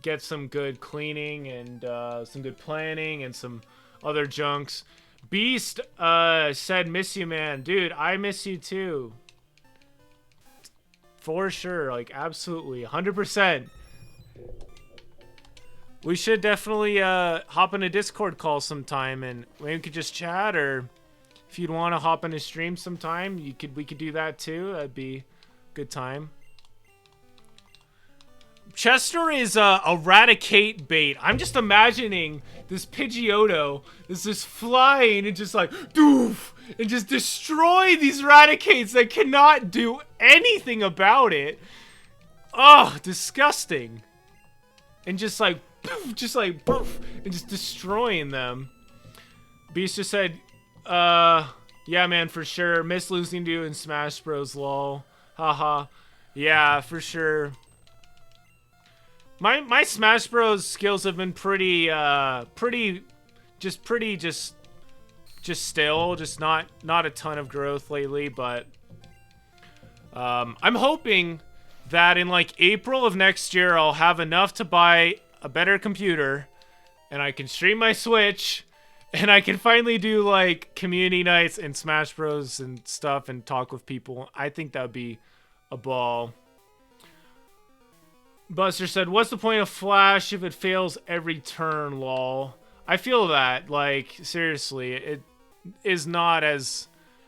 get some good cleaning and some good planning and some other junks. Beast said, miss you, man. Dude, I miss you too. For sure, like absolutely 100%. We should definitely hop in a Discord call sometime, and maybe we could just chat, or if you'd want to hop in a stream sometime, we could do that too. That'd be a good time. Chester is a Raticate bait. I'm just imagining this Pidgeotto is just flying and just like doof and just destroy these Raticates that cannot do anything about it. Oh, disgusting. And just like poof, and just destroying them. Beast just said, yeah, man, for sure. Miss losing to you in Smash Bros. Lol. Haha. Yeah, for sure. My Smash Bros. Skills have been pretty still. Just not a ton of growth lately, but I'm hoping that in like April of next year I'll have enough to buy a better computer and I can stream my Switch and I can finally do like community nights and Smash Bros. And stuff and talk with people. I think that would be a ball. Buster said, what's the point of Flash if it fails every turn, lol? I feel that, like, seriously, it is not as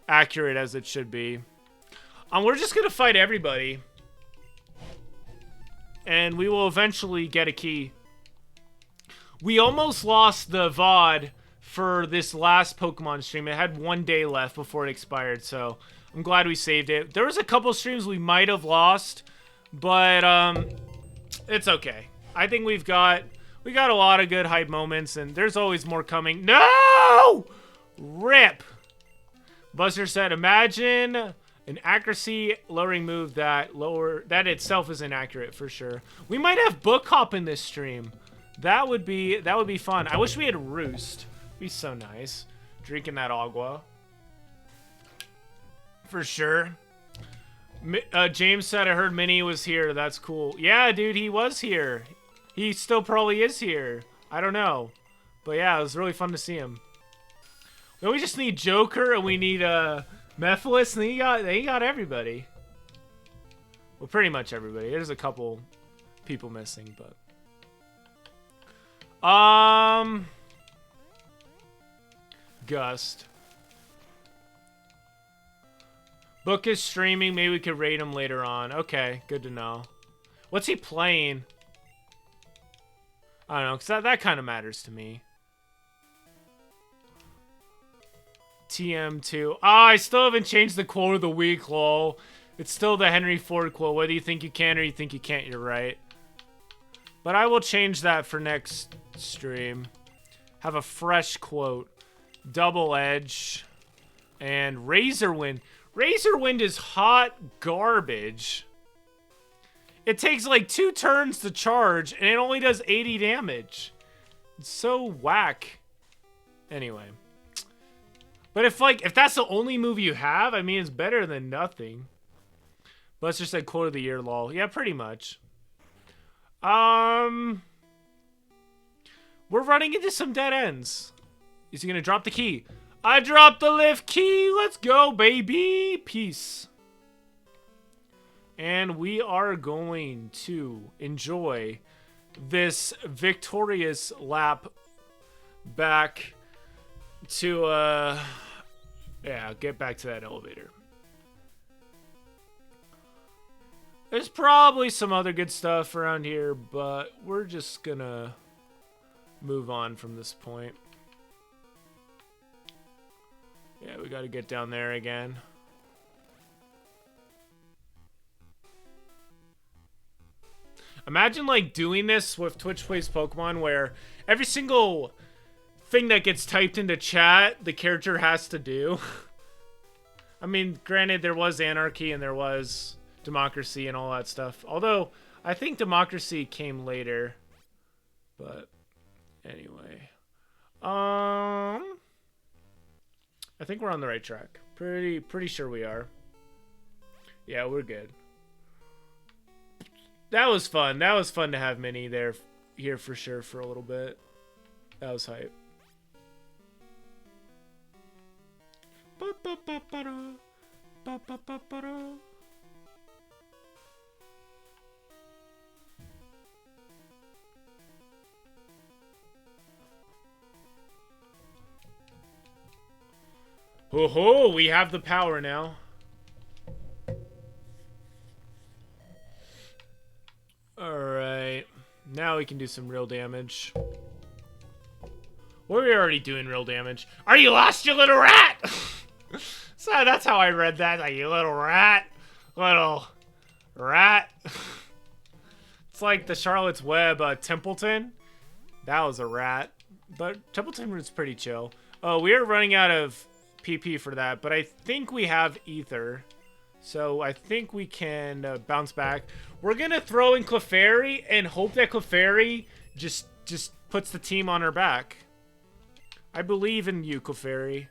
accurate as it should be. We're just gonna fight everybody. And we will eventually get a key. We almost lost the VOD for this last Pokemon stream. It had 1 day left before it expired, so I'm glad we saved it. There was a couple streams we might have lost, But it's okay. I think we got a lot of good hype moments, and there's always more coming. No! Rip! Buster said, imagine an accuracy lowering move that itself is inaccurate for sure. We might have Book Hop in this stream. That would be fun. I wish we had Roost. Be so nice. Drinking that agua. For sure. James said, I heard Minnie was here. That's cool. Yeah, dude, he was here. He still probably is here. I don't know. But yeah, it was really fun to see him. Then we just need Joker and we need Mephiles, and he got everybody. Well, pretty much everybody. There's a couple people missing, but Gust. Book is streaming. Maybe we could raid him later on. Okay, good to know. What's he playing? I don't know, because that kind of matters to me. TM2. I still haven't changed the quote of the week, lol. It's still the Henry Ford quote. Whether you think you can or you think you can't, you're right. But I will change that for next stream. Have a fresh quote. Double Edge. And Razorwind. Razorwind is hot garbage. It takes like 2 turns to charge, and it only does 80 damage. It's so whack. Anyway. But if that's the only move you have, I mean, it's better than nothing. Buster said quote of the year, lol. Yeah, pretty much. We're running into some dead ends. Is he gonna drop the key? I dropped the lift key. Let's go, baby. Peace. And we are going to enjoy this victorious lap back to, yeah, get back to that elevator. There's probably some other good stuff around here, but we're just gonna move on from this point. Yeah, we gotta get down there again. Imagine, like, doing this with Twitch Plays Pokemon, where every single thing that gets typed into chat, the character has to do. I mean, granted, there was Anarchy and there was Democracy and all that stuff. Although, I think Democracy came later. But, anyway. I think we're on the right track. Pretty sure we are. Yeah, we're good. That was fun. That was fun to have Minnie here for sure for a little bit. That was hype. Ho ho, we have the power now. Alright. Now we can do some real damage. We're already doing real damage. Are you lost, you little rat? So that's how I read that. Like, you little rat. Little rat. It's like the Charlotte's Web Templeton. That was a rat. But Templeton was pretty chill. Oh, we are running out of PP for that. But I think we have Ether. So I think we can bounce back. We're going to throw in Clefairy and hope that Clefairy just puts the team on her back. I believe in you, Clefairy.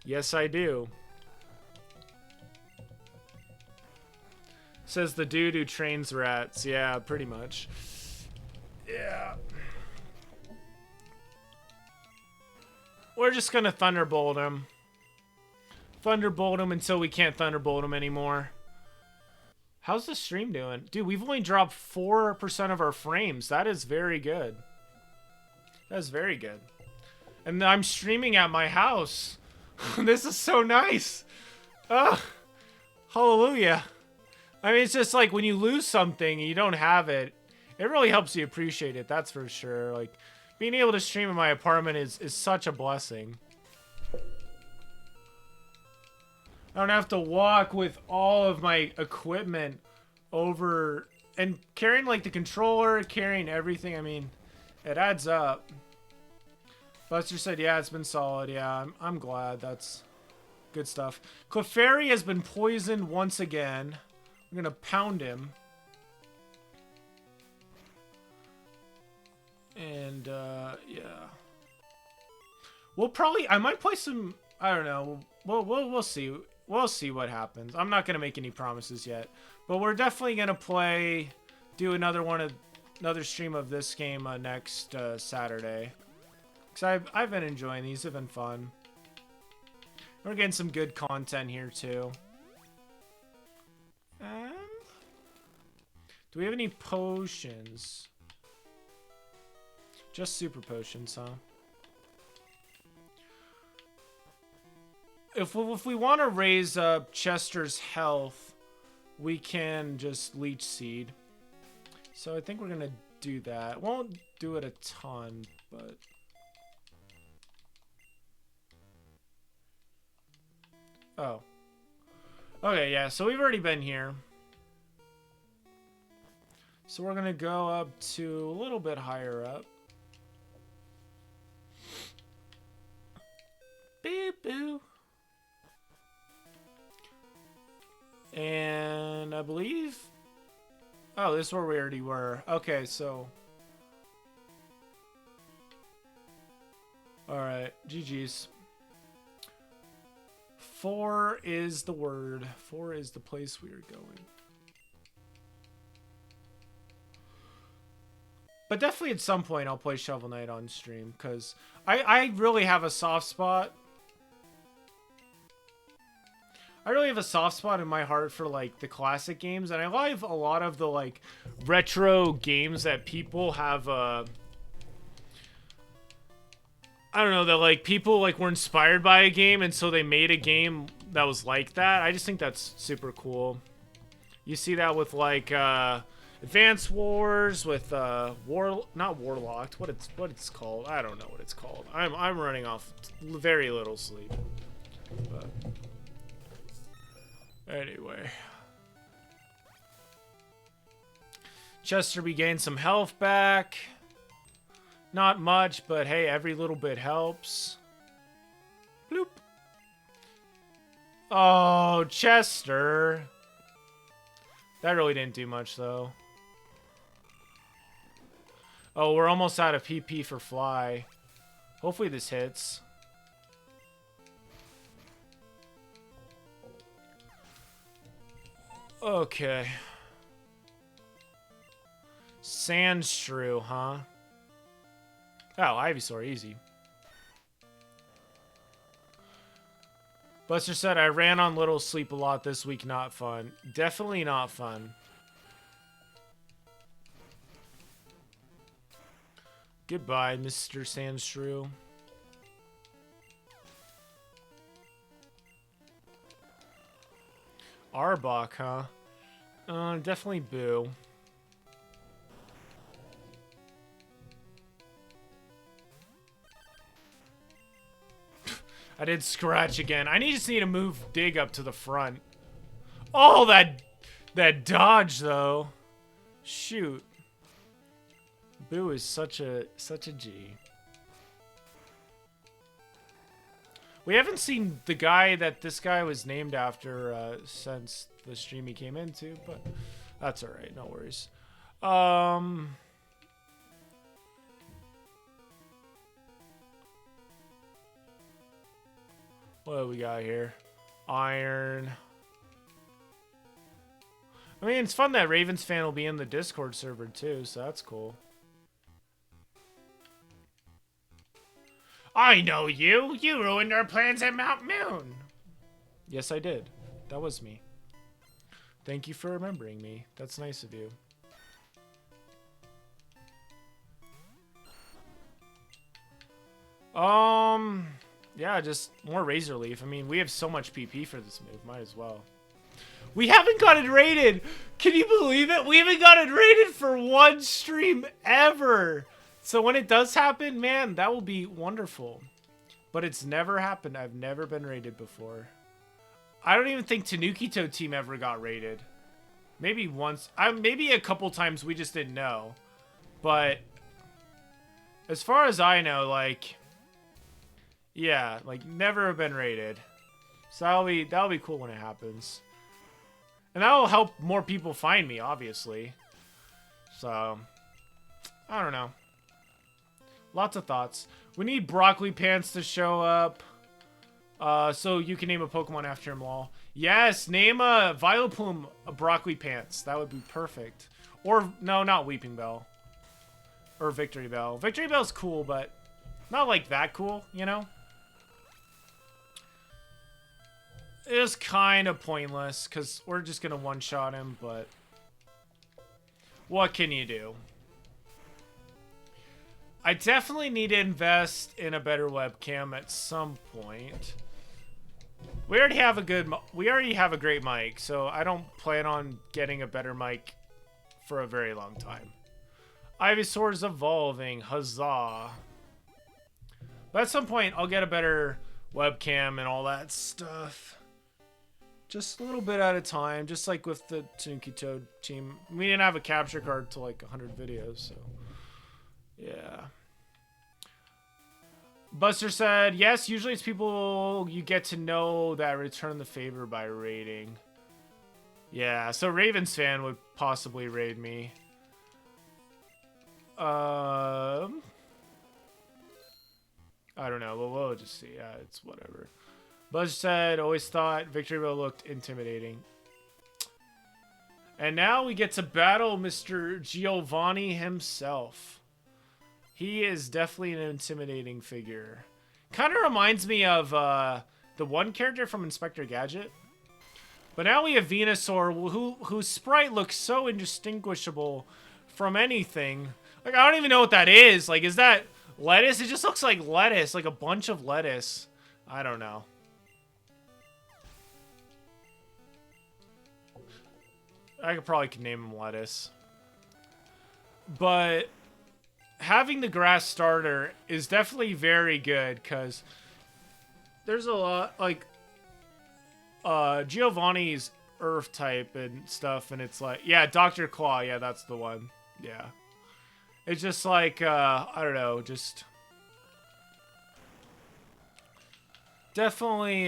Yes, I do. Says the dude who trains rats. Yeah, pretty much. Yeah. We're just going to Thunderbolt him. Thunderbolt him until we can't Thunderbolt him anymore. How's the stream doing? Dude, we've only dropped 4% of our frames. That is very good. That is very good. And I'm streaming at my house. This is so nice. Ugh. Hallelujah. I mean, it's just like when you lose something and you don't have it, it really helps you appreciate it. That's for sure. Like, being able to stream in my apartment is such a blessing. I don't have to walk with all of my equipment over and carrying like the controller, carrying everything. I mean, it adds up. Buster said, yeah, it's been solid. Yeah, I'm glad. That's good stuff. Clefairy has been poisoned once again. I'm going to pound him. And, yeah. We'll probably... I might play some... I don't know. We'll see. We'll see what happens. I'm not going to make any promises yet. But we're definitely going to play... Do another stream of this game next Saturday. Because I've been enjoying these. They've been fun. We're getting some good content here, too. Do we have any potions? Just super potions, huh? If we want to raise up Chester's health, we can just leech seed. So I think we're going to do that. Won't do it a ton, but... Oh. Okay, yeah, so we've already been here. So we're going to go up to a little bit higher up. Beep boo. And I believe... Oh, this is where we already were. Okay, so... Alright, GG's. 4 is the word. 4 is the place we are going. But definitely at some point I'll play Shovel Knight on stream, because I really have a soft spot. I really have a soft spot in my heart for, like, the classic games, and I love a lot of the, like, retro games that people have, I don't know, that, like, people, like, were inspired by a game, and so they made a game that was like that. I just think that's super cool. You see that with, like, Advance Wars, with, not Warlocked, what it's called. I don't know what it's called. I'm running off very little sleep. But... Anyway. Chester regained some health back. Not much, but hey, every little bit helps. Bloop. Oh, Chester. That really didn't do much, though. Oh, we're almost out of PP for Fly. Hopefully this hits. Okay. Sandshrew, huh? Oh, Ivysaur, easy. Buster said, I ran on little sleep a lot this week, not fun. Definitely not fun. Goodbye, Mr. Sandshrew. Arbok, huh? Definitely Boo. I did scratch again. I just need to move Dig up to the front. Oh, that dodge though. Shoot. Boo is such a G. We haven't seen the guy that this guy was named after since the stream he came into, but that's alright, no worries. What do we got here? Iron. I mean, it's fun that Ravens fan will be in the Discord server too, so that's cool. I know you! You ruined our plans at Mount Moon! Yes, I did. That was me. Thank you for remembering me. That's nice of you. Yeah, just more Razor Leaf. I mean, we have so much PP for this move. Might as well. We haven't got it rated! Can you believe it? We haven't got it rated for one stream ever! So when it does happen, man, that will be wonderful. But it's never happened. I've never been rated before. I don't even think Tanuki Toad team ever got raided. Maybe once. Maybe a couple times we just didn't know. But as far as I know, like, yeah, like never have been raided. So that'll be cool when it happens. And that'll help more people find me, obviously. So I don't know. Lots of thoughts. We need Broccoli Pants to show up. So you can name a Pokemon after him, lol. Yes, name a Vileplume a Broccoli Pants. That would be perfect. Or, no, not Weeping Bell. Or Victory Bell. Victory Bell's cool, but not like that cool, you know? It's kind of pointless, because we're just going to one-shot him, but what can you do? I definitely need to invest in a better webcam at some point. We already have a great mic, so I don't plan on getting a better mic for a very long time. Ivysaur's evolving, huzzah. But at some point, I'll get a better webcam and all that stuff. Just a little bit at a time, just like with the Tanuki Toad team. We didn't have a capture card to like 100 videos, so yeah. Buster said, yes, usually it's people you get to know that return the favor by raiding. Yeah, so Ravens fan would possibly raid me. I don't know, but we'll just see. Yeah, it's whatever. Buzz said, always thought Victory Bell looked intimidating. And now we get to battle Mr. Giovanni himself. He is definitely an intimidating figure. Kind of reminds me of the one character from Inspector Gadget. But now we have Venusaur, whose sprite looks so indistinguishable from anything. Like, I don't even know what that is. Like, is that lettuce? It just looks like lettuce, like a bunch of lettuce. I don't know. I probably could name him lettuce. But having the grass starter is definitely very good, because there's a lot, like, Giovanni's earth type and stuff, and it's like, yeah, Dr. Claw, yeah, that's the one. Yeah. It's just like, I don't know, just definitely,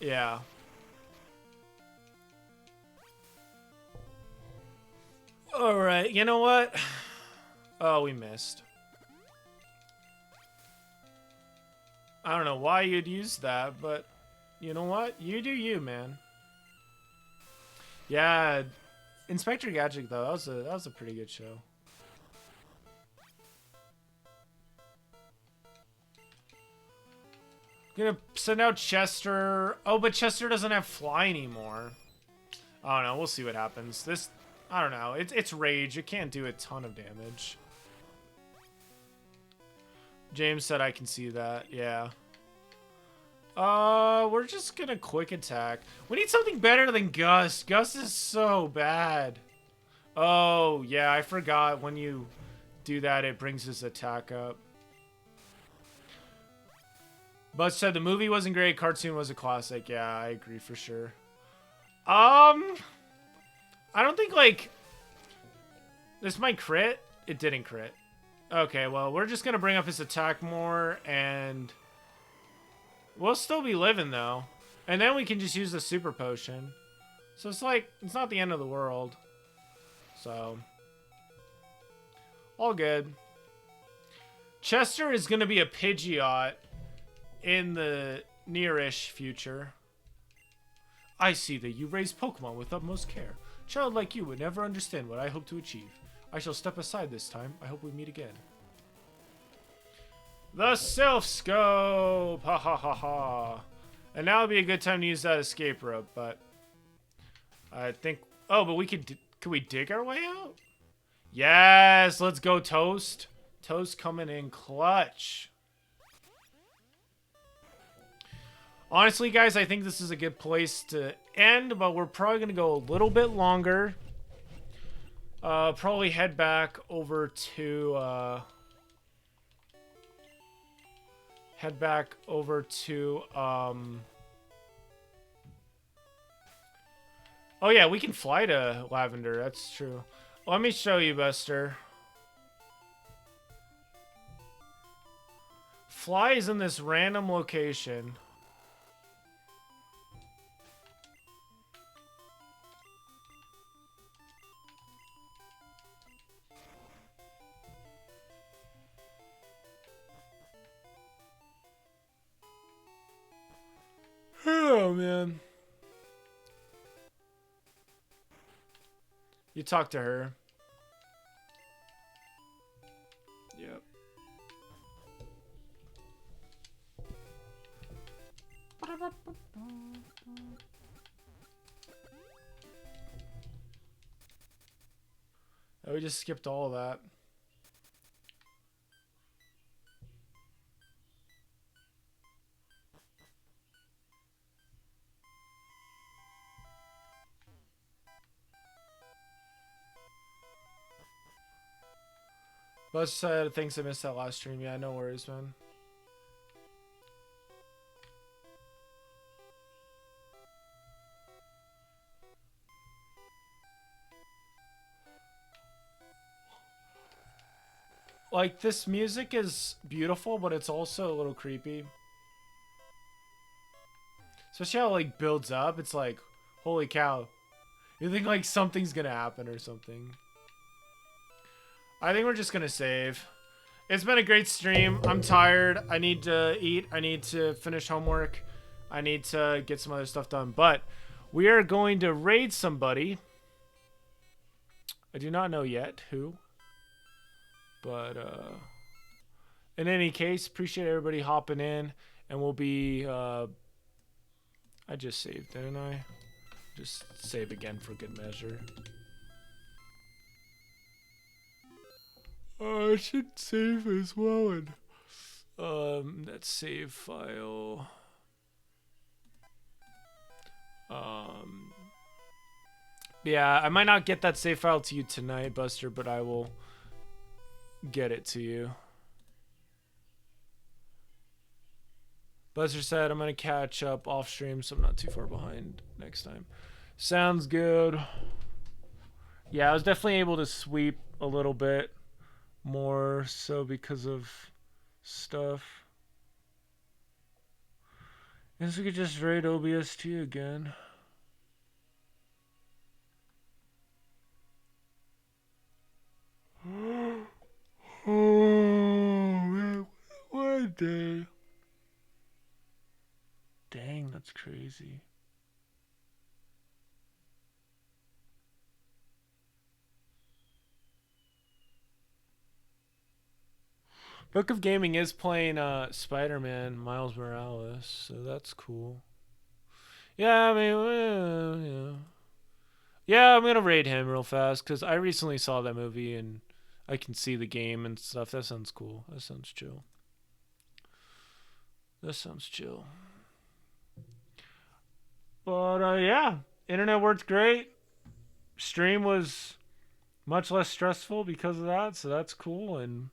yeah. Alright, you know what? Oh, we missed. I don't know why you'd use that, but you know what? You do you, man. Yeah, Inspector Gadget, though, that was a pretty good show. Gonna send out Chester. Oh, but Chester doesn't have fly anymore. I don't know. We'll see what happens. This, I don't know. It's Rage. It can't do a ton of damage. James said I can see that. Yeah. We're just gonna quick attack. We need something better than Gus. Gus is so bad. Oh, yeah, I forgot when you do that, it brings his attack up. But said the movie wasn't great, cartoon was a classic. Yeah, I agree for sure. I don't think, like, this might crit. It didn't crit. Okay, well, we're just gonna bring up his attack more, and we'll still be living, though. And then we can just use the super potion. So it's like, it's not the end of the world. So, all good. Chester is gonna be a Pidgeot in the near-ish future. I see that you raise Pokemon with utmost care. A child like you would never understand what I hope to achieve. I shall step aside this time. I hope we meet again. The Self Scope! Ha ha ha ha. And now would be a good time to use that escape rope, but I think... Oh, but we could we dig our way out? Yes! Let's go, Toast. Toast coming in clutch. Honestly, guys, I think this is a good place to end, but we're probably going to go a little bit longer. Probably head back over to head back over to oh yeah, we can fly to Lavender. That's true. Let me show you, Buster. Fly is in this random location. Oh, man. You talk to her. Yep. Oh, we just skipped all of that. Buzz said, thanks I missed that last stream. Yeah, no worries, man. Like, this music is beautiful, but it's also a little creepy. Especially how it, like, builds up. It's like, holy cow. You think, like, something's gonna happen or something. I think we're just gonna save. It's been a great stream. I'm tired. I need to eat. I need to finish homework. I need to get some other stuff done. But we are going to raid somebody. I do not know yet who. But in any case, appreciate everybody hopping in. And we'll be... I just saved, didn't I? Just save again for good measure. I should save as well. And that save file. Yeah, I might not get that save file to you tonight, Buster, but I will get it to you. Buster said I'm going to catch up off stream, so I'm not too far behind next time. Sounds good. Yeah, I was definitely able to sweep a little bit more so because of stuff. Guess we could just raid OBST again. Oh man, what a day. Dang, that's crazy. Book of Gaming is playing Spider-Man Miles Morales, so that's cool. Yeah, I mean, yeah, I'm gonna raid him real fast because I recently saw that movie and I can see the game and stuff. That sounds cool. That sounds chill. That sounds chill. But yeah, internet worked great. Stream was much less stressful because of that, so that's cool. And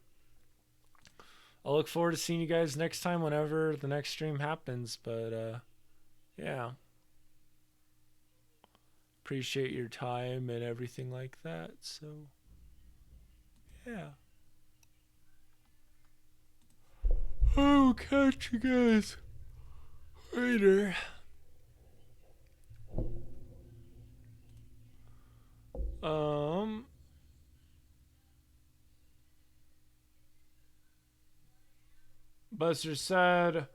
I'll look forward to seeing you guys next time whenever the next stream happens. But yeah. Appreciate your time and everything like that. So yeah. I'll catch you guys later. Buster said,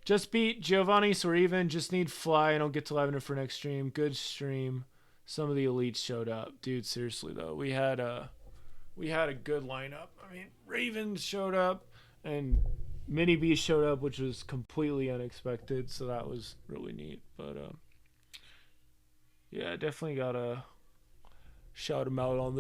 just beat Giovanni, so we're even. Just need fly and I'll get to Lavender for next stream. Good stream. Some of the elites showed up. Dude, seriously though. We had a good lineup. I mean, Ravens showed up and Mini B showed up, which was completely unexpected, so that was really neat. But yeah, definitely gotta shout him out on the